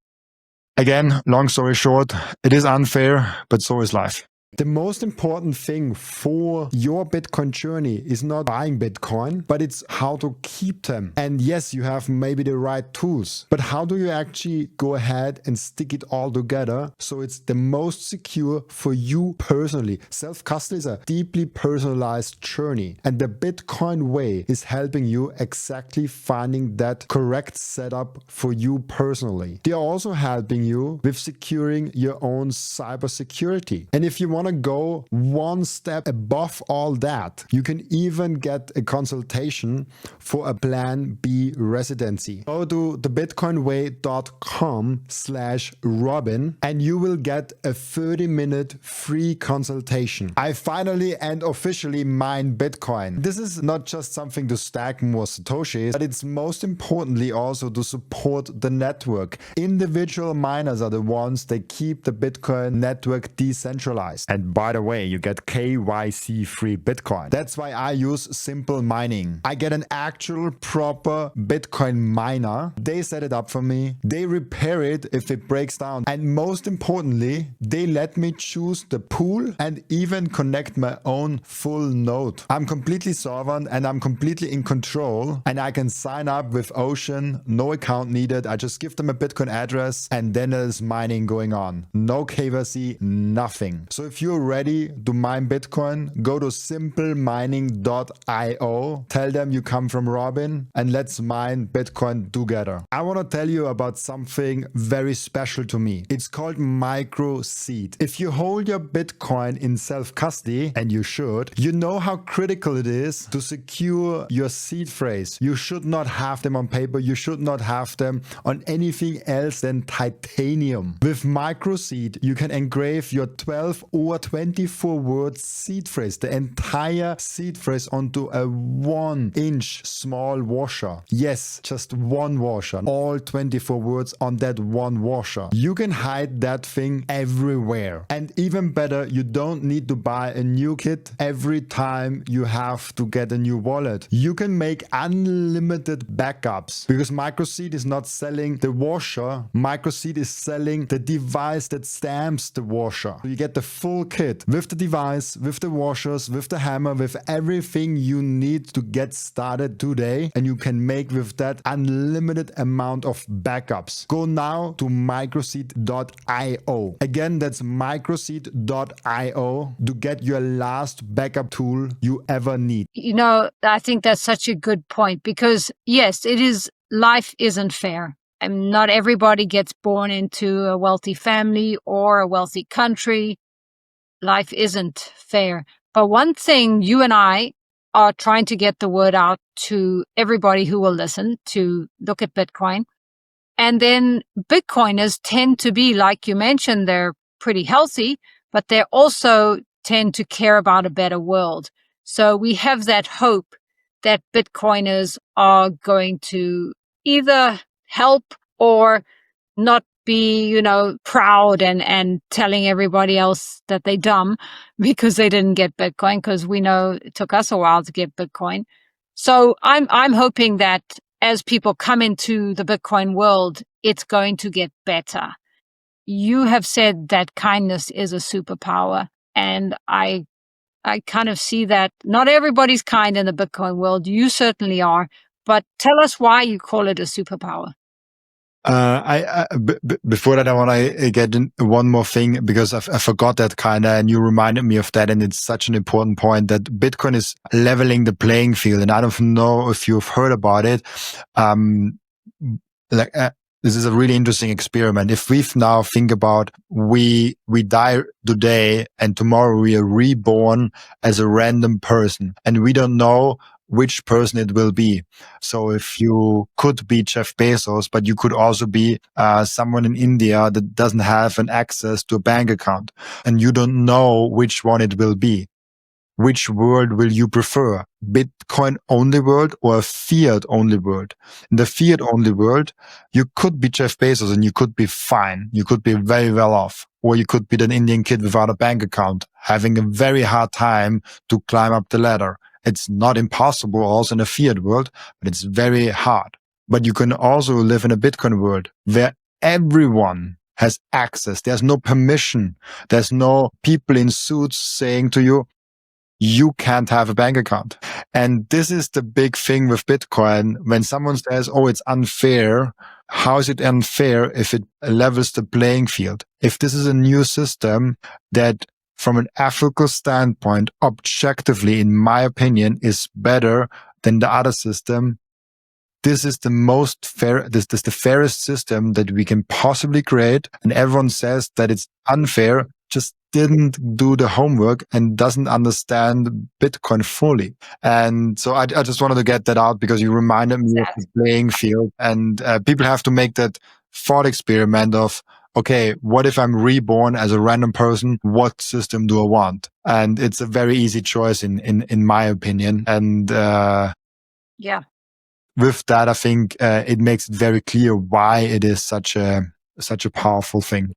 again, long story short, it is unfair, but so is life. The most important thing for your Bitcoin journey is not buying Bitcoin, but it's how to keep them. And yes, you have maybe the right tools, but how do you actually go ahead and stick it all together so it's the most secure for you personally? Self-custody is a deeply personalized journey, and the Bitcoin way is helping you exactly finding that correct setup for you personally. They are also helping you with securing your own cybersecurity. And if you want to go one step above all that, you can even get a consultation for a Plan B residency. Go to thebitcoinway.com/Robin and you will get a 30-minute free consultation. I finally and officially mine Bitcoin. This is not just something to stack more satoshis, but it's most importantly also to support the network. Individual miners are the ones that keep the Bitcoin network decentralized. And by the way, you get KYC-free Bitcoin. That's why I use simplemining. I get an actual proper Bitcoin miner. They set it up for me. They repair it if it breaks down. And most importantly, they let me choose the pool and even connect my own full node. I'm completely sovereign and I'm completely in control, and I can sign up with Ocean, no account needed. I just give them a Bitcoin address and then there's mining going on. No KYC, nothing. So if you're ready to mine Bitcoin, go to simplemining.io, tell them you come from Robin, and let's mine Bitcoin together. I want to tell you about something very special to me. It's called Microseed. If you hold your Bitcoin in self-custody, and you should, you know how critical it is to secure your seed phrase. You should not have them on paper. You should not have them on anything else than titanium. With Microseed, you can engrave your 12 or 24 word seed phrase, the entire seed phrase, onto a 1-inch small washer. Yes, just one washer. All 24 words on that one washer. You can hide that thing everywhere. And even better, you don't need to buy a new kit every time you have to get a new wallet. You can make unlimited backups because Microseed is not selling the washer. Microseed is selling the device that stamps the washer. So you get the full kit with the device, with the washers, with the hammer, with everything you need to get started today, and you can make with that unlimited amount of backups. Go now to microseed.io. Again, that's microseed.io to get your last backup tool you ever need. You know, I think that's such a good point because yes, life isn't fair. And not everybody gets born into a wealthy family or a wealthy country. Life isn't fair. But one thing you and I are trying to get the word out to everybody who will listen to look at Bitcoin. And then Bitcoiners tend to be, like you mentioned, they're pretty healthy, but they also tend to care about a better world. So we have that hope that Bitcoiners are going to either help or not be, proud and telling everybody else that they're dumb because they didn't get Bitcoin, because we know it took us a while to get Bitcoin. So I'm hoping that as people come into the Bitcoin world, it's going to get better. You have said that kindness is a superpower, and I kind of see that not everybody's kind in the Bitcoin world. You certainly are, but tell us why you call it a superpower. Before that, I want to get in one more thing, because I forgot that and you reminded me of that. And it's such an important point that Bitcoin is leveling the playing field. And I don't know if you've heard about it. This is a really interesting experiment. If we now think about we die today and tomorrow we are reborn as a random person, and we don't know which person it will be. So if you could be Jeff Bezos, but you could also be someone in India that doesn't have an access to a bank account, and you don't know which one it will be. Which world will you prefer? Bitcoin only world or a fiat only world? In the fiat only world, you could be Jeff Bezos and you could be fine. You could be very well off. Or you could be an Indian kid without a bank account, having a very hard time to climb up the ladder. It's not impossible also in a fiat world, but it's very hard. But you can also live in a Bitcoin world where everyone has access. There's no permission. There's no people in suits saying to you, you can't have a bank account. And this is the big thing with Bitcoin. When someone says, oh, it's unfair, how is it unfair if it levels the playing field? If this is a new system that from an ethical standpoint, objectively, in my opinion, is better than the other system, this is the most fair, this is the fairest system that we can possibly create. And everyone says that it's unfair, just didn't do the homework and doesn't understand Bitcoin fully. And so I just wanted to get that out, because you reminded me of the playing field, and people have to make that thought experiment of, okay, what if I'm reborn as a random person? What system do I want? And it's a very easy choice in my opinion. And yeah, with that, I think it makes it very clear why it is such a powerful thing.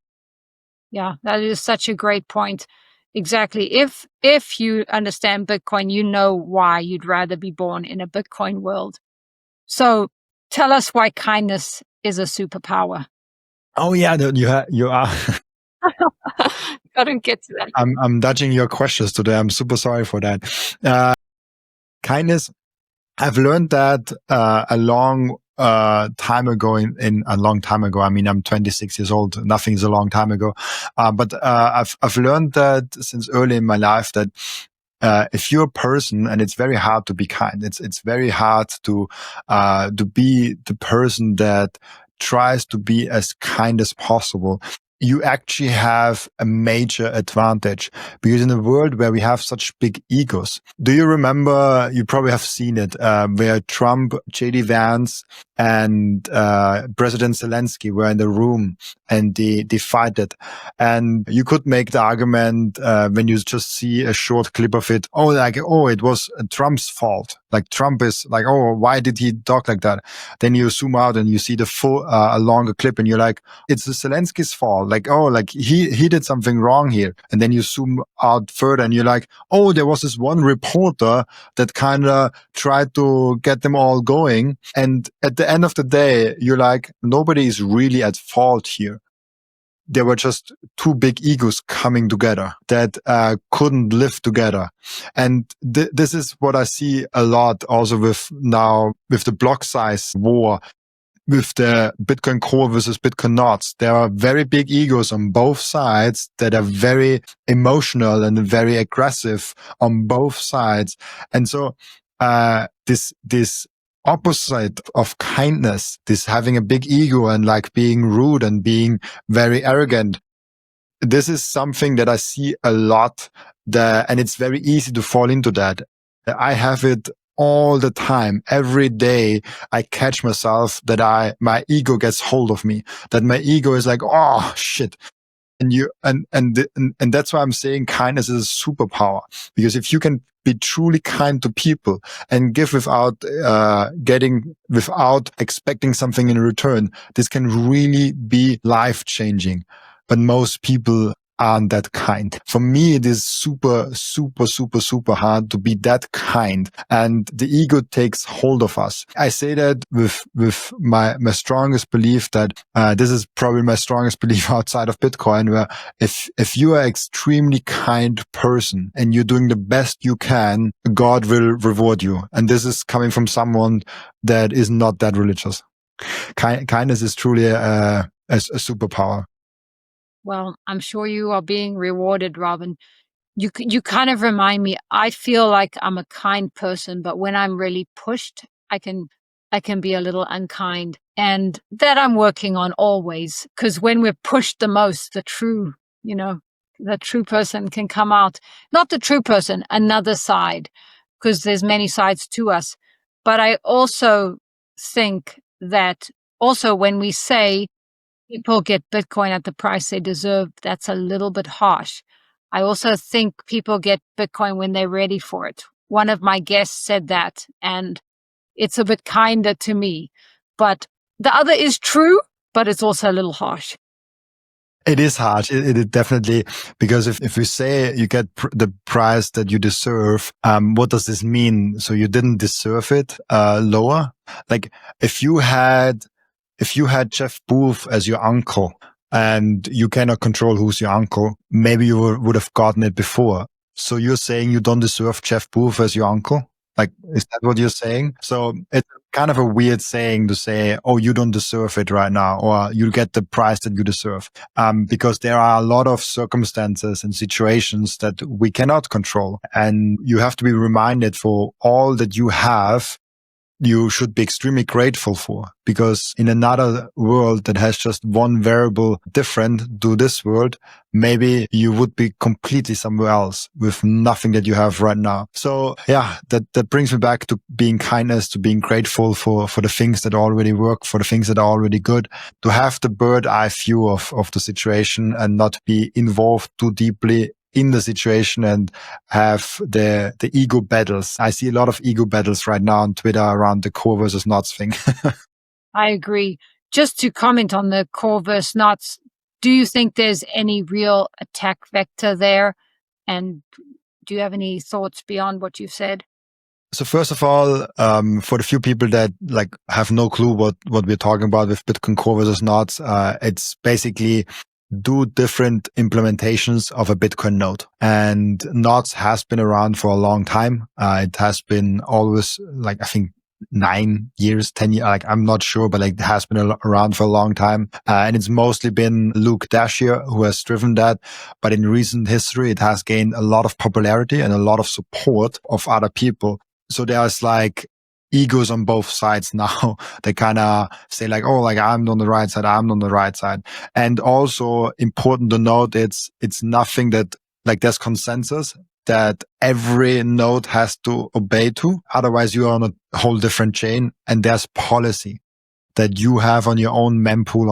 Yeah, that is such a great point. Exactly. If you understand Bitcoin, you know why you'd rather be born in a Bitcoin world. So tell us why kindness is a superpower. Oh yeah, you are. I don't get to that. I'm dodging your questions today. I'm super sorry for that. Kindness. I've learned that a long time ago. A long time ago. I mean, I'm 26 years old. Nothing is a long time ago. But I've learned that since early in my life that if you're a person, and it's very hard to be kind. It's very hard to be the person that tries to be as kind as possible. You actually have a major advantage, because in a world where we have such big egos, do you remember, you probably have seen it, where Trump, JD Vance, and President Zelensky were in the room and they fight it. And you could make the argument when you just see a short clip of it, it was Trump's fault. Like Trump is like, oh, why did he talk like that? Then you zoom out and you see the full, a longer clip, and you're like, it's Zelensky's fault. Like, oh, like he did something wrong here. And then you zoom out further and you're like, oh, there was this one reporter that kind of tried to get them all going. And at the end of the day, you're like, nobody is really at fault here. There were just two big egos coming together that couldn't live together. And this is what I see a lot also with the block size war, with the Bitcoin Core versus Bitcoin Knots. There are very big egos on both sides that are very emotional and very aggressive on both sides. And so this opposite of kindness, this having a big ego and like being rude and being very arrogant, this is something that I see a lot, and it's very easy to fall into that. I have it all the time. Every day I catch myself that my ego gets hold of me, that my ego is like, oh shit. And that's why I'm saying kindness is a superpower, because if you can be truly kind to people and give without without expecting something in return, this can really be life changing. But most people aren't that kind. For me, it is super, super, super, super hard to be that kind. And the ego takes hold of us. I say that with my strongest belief that this is probably my strongest belief outside of Bitcoin, where if you are an extremely kind person and you're doing the best you can, God will reward you. And this is coming from someone that is not that religious. Kindness is truly a superpower. Well, I'm sure you are being rewarded, Robin. You kind of remind me, I feel like I'm a kind person, but when I'm really pushed, I can be a little unkind. And that I'm working on always, because when we're pushed the most, the true person can come out. Not the true person, another side, because there's many sides to us. But I also think that also when we say people get Bitcoin at the price they deserve, that's a little bit harsh. I also think people get Bitcoin when they're ready for it. One of my guests said that, and it's a bit kinder to me. But the other is true, but it's also a little harsh. It is harsh. It definitely, because if we say you get the price that you deserve, what does this mean? So you didn't deserve it lower? Like if you had Jeff Booth as your uncle and you cannot control who's your uncle, maybe you would have gotten it before. So you're saying you don't deserve Jeff Booth as your uncle? Like, is that what you're saying? So it's kind of a weird saying to say, oh, you don't deserve it right now, or you get the price that you deserve. Because there are a lot of circumstances and situations that we cannot control. And you have to be reminded for all that you have, you should be extremely grateful for, because in another world that has just one variable different to this world, maybe you would be completely somewhere else with nothing that you have right now. So yeah, that brings me back to being kindness, to being grateful for the things that already work, for the things that are already good, to have the bird eye view of the situation and not be involved too deeply in the situation and have the ego battles. I see a lot of ego battles right now on Twitter around the core versus knots thing. I agree. Just to comment on the core versus knots, do you think there's any real attack vector there? And do you have any thoughts beyond what you've said? So first of all, for the few people that like have no clue what we're talking about with Bitcoin core versus knots, it's basically do different implementations of a Bitcoin node. And knots has been around for a long time. It has been always like, I think 9 years, 10 years, like I'm not sure, but like it has been around for a long time. And it's mostly been Luke Dashier who has driven that. But in recent history, it has gained a lot of popularity and a lot of support of other people. So there's like egos on both sides now. They kind of say like, oh, like I'm on the right side, I'm on the right side. And also important to note, it's nothing that like there's consensus that every node has to obey to. Otherwise you are on a whole different chain, and there's policy that you have on your own mempool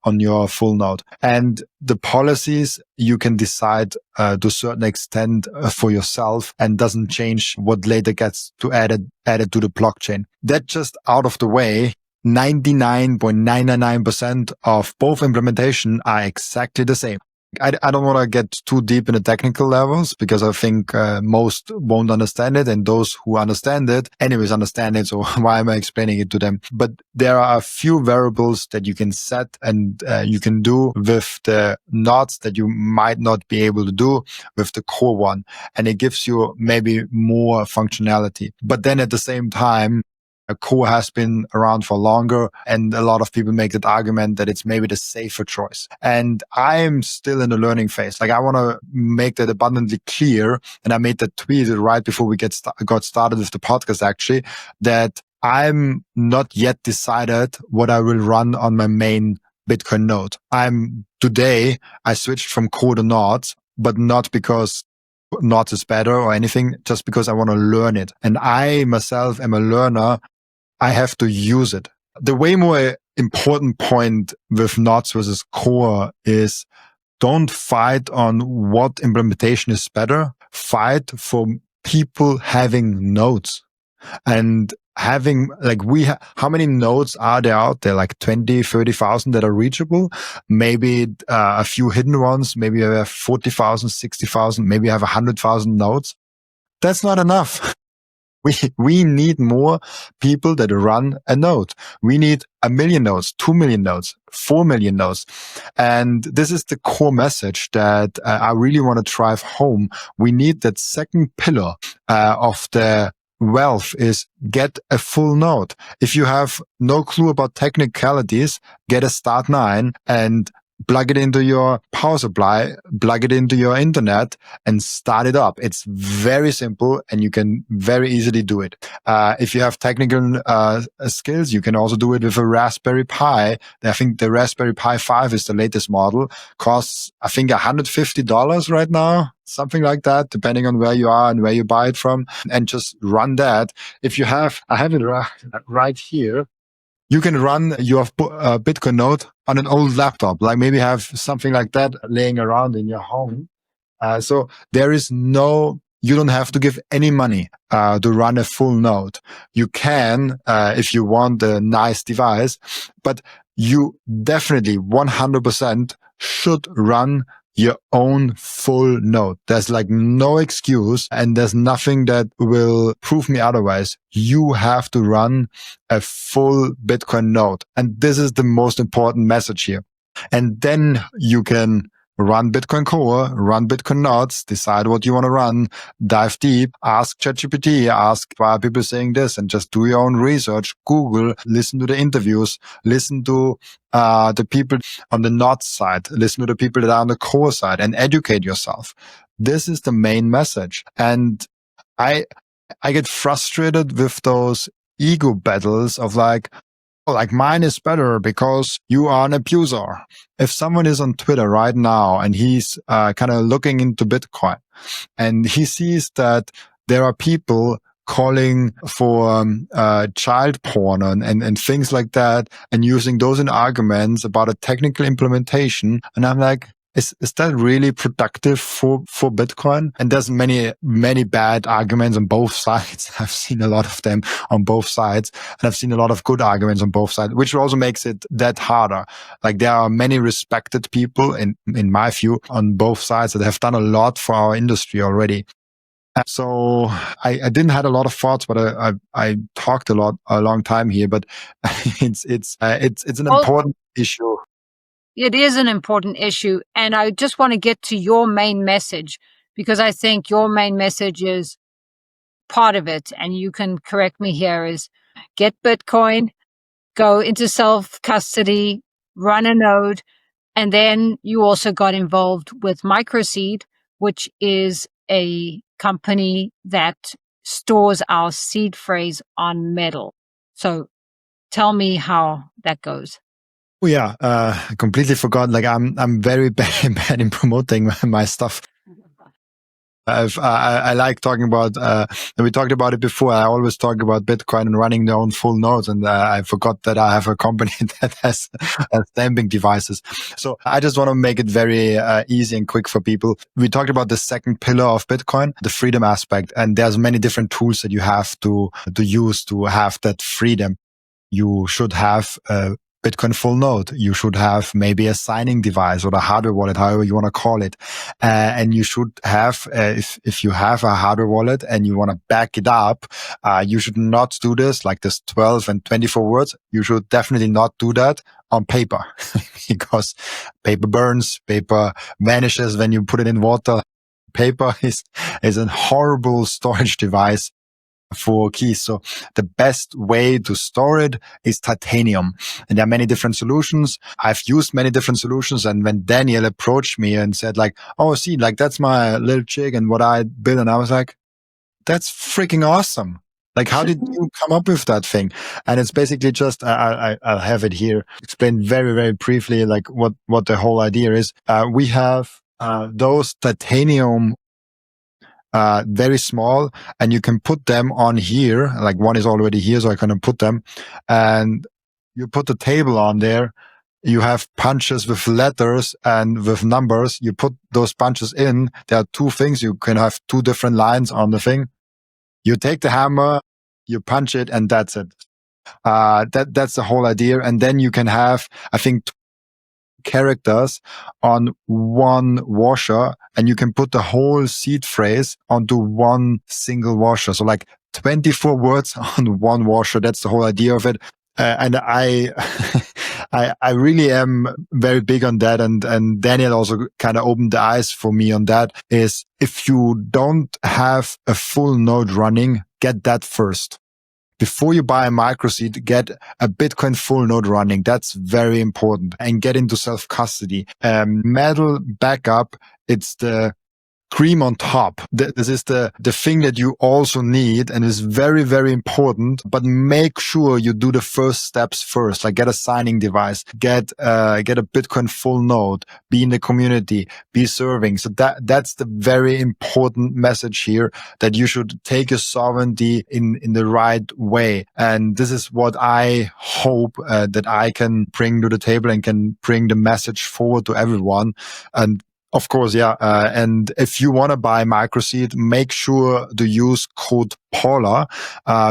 on your full node. And the policies you can decide to a certain extent for yourself, and doesn't change what later gets to added to the blockchain. That just out of the way, 99.999% of both implementation are exactly the same. I don't want to get too deep in the technical levels, because I think most won't understand it, and those who understand it anyways understand it. So why am I explaining it to them? But there are a few variables that you can set and you can do with the knots that you might not be able to do with the core one. And it gives you maybe more functionality. But then at the same time, a core has been around for longer, and a lot of people make that argument that it's maybe the safer choice. And I'm still in the learning phase. Like I want to make that abundantly clear. And I made that tweet right before we got started with the podcast, actually, that I'm not yet decided what I will run on my main Bitcoin node. Today I switched from core to knots, but not because not is better or anything, just because I want to learn it. And I myself am a learner. I have to use it. The way more important point with knots versus core is don't fight on what implementation is better. Fight for people having nodes and having like how many nodes are there out there? Like 20, 30,000 that are reachable. Maybe a few hidden ones. Maybe you have 40,000, 60,000. Maybe you have 100,000 nodes. That's not enough. We need more people that run a node. We need 1 million nodes, 2 million nodes, 4 million nodes. And this is the core message that I really want to drive home. We need that second pillar of the wealth is get a full node. If you have no clue about technicalities, get a Start 9 and plug it into your power supply, plug it into your internet and start it up. It's very simple and you can very easily do it. If you have technical skills, you can also do it with a Raspberry Pi. I think the Raspberry Pi 5 is the latest model. Costs, I think, $150 right now. Something like that, depending on where you are and where you buy it from. And just run that. If you have, I have it right here. You can run your Bitcoin node on an old laptop, like maybe have something like that laying around in your home. So there is you don't have to give any money to run a full node. You can, if you want a nice device, but you definitely 100% should run your own full node. There's like no excuse and there's nothing that will prove me otherwise. You have to run a full Bitcoin node. And this is the most important message here. And then you can run Bitcoin Core, run Bitcoin nodes, decide what you want to run, dive deep, ask ChatGPT, ask why are people saying this, and just do your own research, Google, listen to the interviews, listen to the people on the node side, listen to the people that are on the core side and educate yourself. This is the main message. And I get frustrated with those ego battles of like mine is better because you are an abuser. If someone is on Twitter right now and he's kind of looking into Bitcoin and he sees that there are people calling for child porn and things like that and using those in arguments about a technical implementation, and I'm like, is that really productive for Bitcoin? And there's many bad arguments on both sides. I've seen a lot of them on both sides, and I've seen a lot of good arguments on both sides, which also makes it that harder. Like there are many respected people in my view on both sides that have done a lot for our industry already. So I didn't had a lot of thoughts, but I talked a long time here, but it's an important issue. It is an important issue. And I just want to get to your main message, because I think your main message is part of it. And you can correct me here, is get Bitcoin, go into self-custody, run a node. And then you also got involved with Microseed, which is a company that stores our seed phrase on metal. So tell me how that goes. Oh, yeah, I completely forgot. Like I'm very bad in promoting my stuff. I like talking about, and we talked about it before. I always talk about Bitcoin and running their own full nodes. And I forgot that I have a company that has stamping devices. So I just want to make it very easy and quick for people. We talked about the second pillar of Bitcoin, the freedom aspect. And there's many different tools that you have to use to have that freedom. You should have Bitcoin full node. You should have maybe a signing device or a hardware wallet, however you want to call it. And you should have, if you have a hardware wallet and you want to back it up, you should not do this like this 12 and 24 words. You should definitely not do that on paper because paper burns, paper vanishes when you put it in water. Paper is a horrible storage device for keys. So the best way to store it is titanium. And there are many different solutions. I've used many different solutions. And when Daniel approached me and said like, oh, see, like that's my little chick and what I built. And I was like, that's freaking awesome. Like, how did you come up with that thing? And it's basically just, I'll have it here, explain very, very briefly, like what the whole idea is. We have those titanium very small, and you can put them on here. Like one is already here, so I can put them, and you put the table on there. You have punches with letters and with numbers. You put those punches in. There are two things. You can have two different lines on the thing. You take the hammer, you punch it, and that's it. That's the whole idea. And then you can have, I think, characters on one washer, and you can put the whole seed phrase onto one single washer. So like 24 words on one washer. That's the whole idea of it. And I, I really am very big on that. And Daniel also kind of opened the eyes for me on that, is if you don't have a full node running, get that first. Before you buy a Microseed, get a Bitcoin full node running. That's very important. And get into self-custody. Metal backup, it's the cream on top. This is the thing that you also need and is very, very important, but make sure you do the first steps first. Like get a signing device, get a Bitcoin full node, be in the community, be serving. So that's the very important message here, that you should take your sovereignty in the right way. And this is what I hope that I can bring to the table and can bring the message forward to everyone. And of course, yeah. And if you want to buy Microseed, make sure to use code Paula,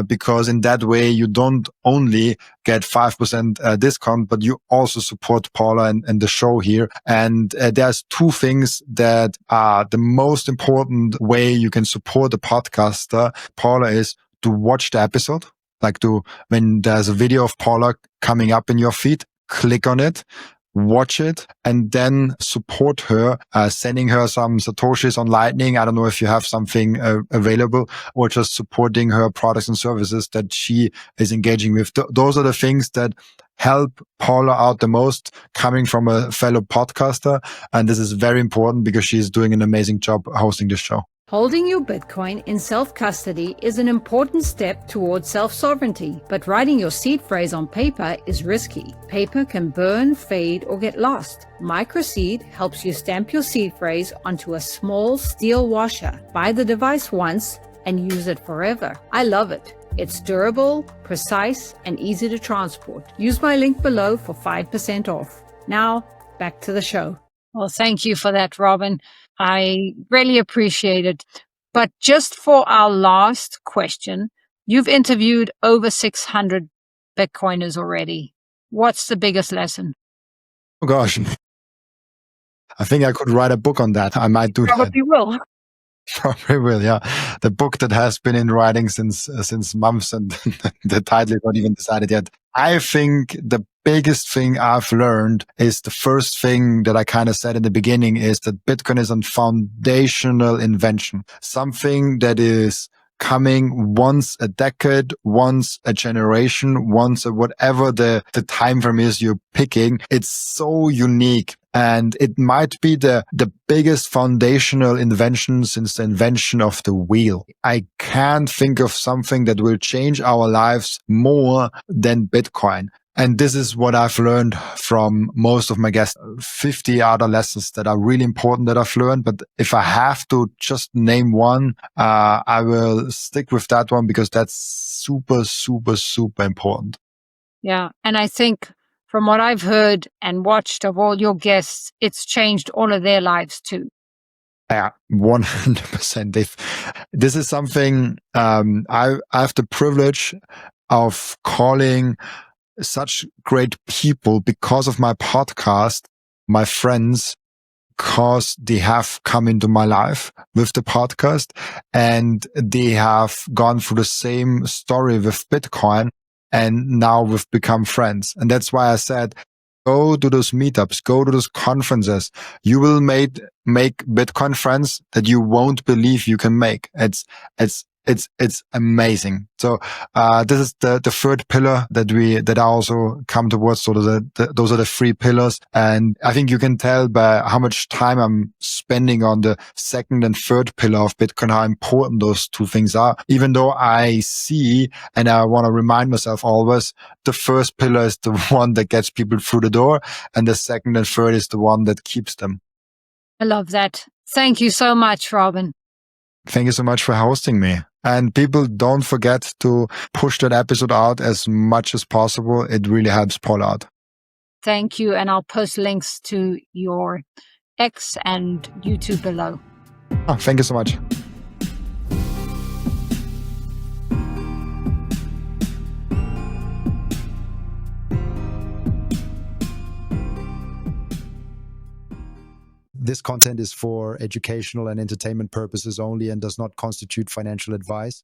because in that way you don't only get 5% discount, but you also support Paula and the show here. And there's two things that are the most important way you can support a podcaster, Paula, is to watch the episode. Like when there's a video of Paula coming up in your feed, click on it, watch it, and then support her, sending her some satoshis on Lightning. I don't know if you have something available, or just supporting her products and services that she is engaging with. Those are the things that help Paula out the most, coming from a fellow podcaster. And this is very important because she's doing an amazing job hosting this show. Holding your Bitcoin in self-custody is an important step towards self-sovereignty, but writing your seed phrase on paper is risky. Paper can burn, fade, or get lost. Microseed helps you stamp your seed phrase onto a small steel washer. Buy the device once and use it forever. I love it. It's durable, precise, and easy to transport. Use my link below for 5% off. Now, back to the show. Well, thank you for that, Robin. I really appreciate it. But just for our last question, you've interviewed over 600 Bitcoiners already. What's the biggest lesson? Oh, gosh. I think I could write a book on that. I might do Probably will. Probably will, yeah. The book that has been in writing since months, and the title is not even decided yet. I think the biggest thing I've learned is the first thing that I kind of said in the beginning, is that Bitcoin is a foundational invention, something that is coming once a decade, once a generation, once whatever the time frame is you're picking. It's so unique. And it might be the biggest foundational invention since the invention of the wheel. I can't think of something that will change our lives more than Bitcoin. And this is what I've learned from most of my guests. 50 other lessons that are really important that I've learned. But if I have to just name one, I will stick with that one, because that's super, super, super important. Yeah. And I think from what I've heard and watched of all your guests, it's changed all of their lives too. Yeah, 100%. This is something I have the privilege of calling such great people because of my podcast, my friends, because they have come into my life with the podcast, and they have gone through the same story with Bitcoin, and now we've become friends. And that's why I said, go to those meetups, go to those conferences. You will make Bitcoin friends that you won't believe you can make. It's amazing. So, this is the third pillar that I also come towards. So those are the three pillars. And I think you can tell by how much time I'm spending on the second and third pillar of Bitcoin, how important those two things are. Even though I see, and I want to remind myself always, the first pillar is the one that gets people through the door, and the second and third is the one that keeps them. I love that. Thank you so much, Robin. Thank you so much for hosting me. And people, don't forget to push that episode out as much as possible. It really helps Paul out. Thank you. And I'll post links to your X and YouTube below. Oh, thank you so much. This content is for educational and entertainment purposes only and does not constitute financial advice.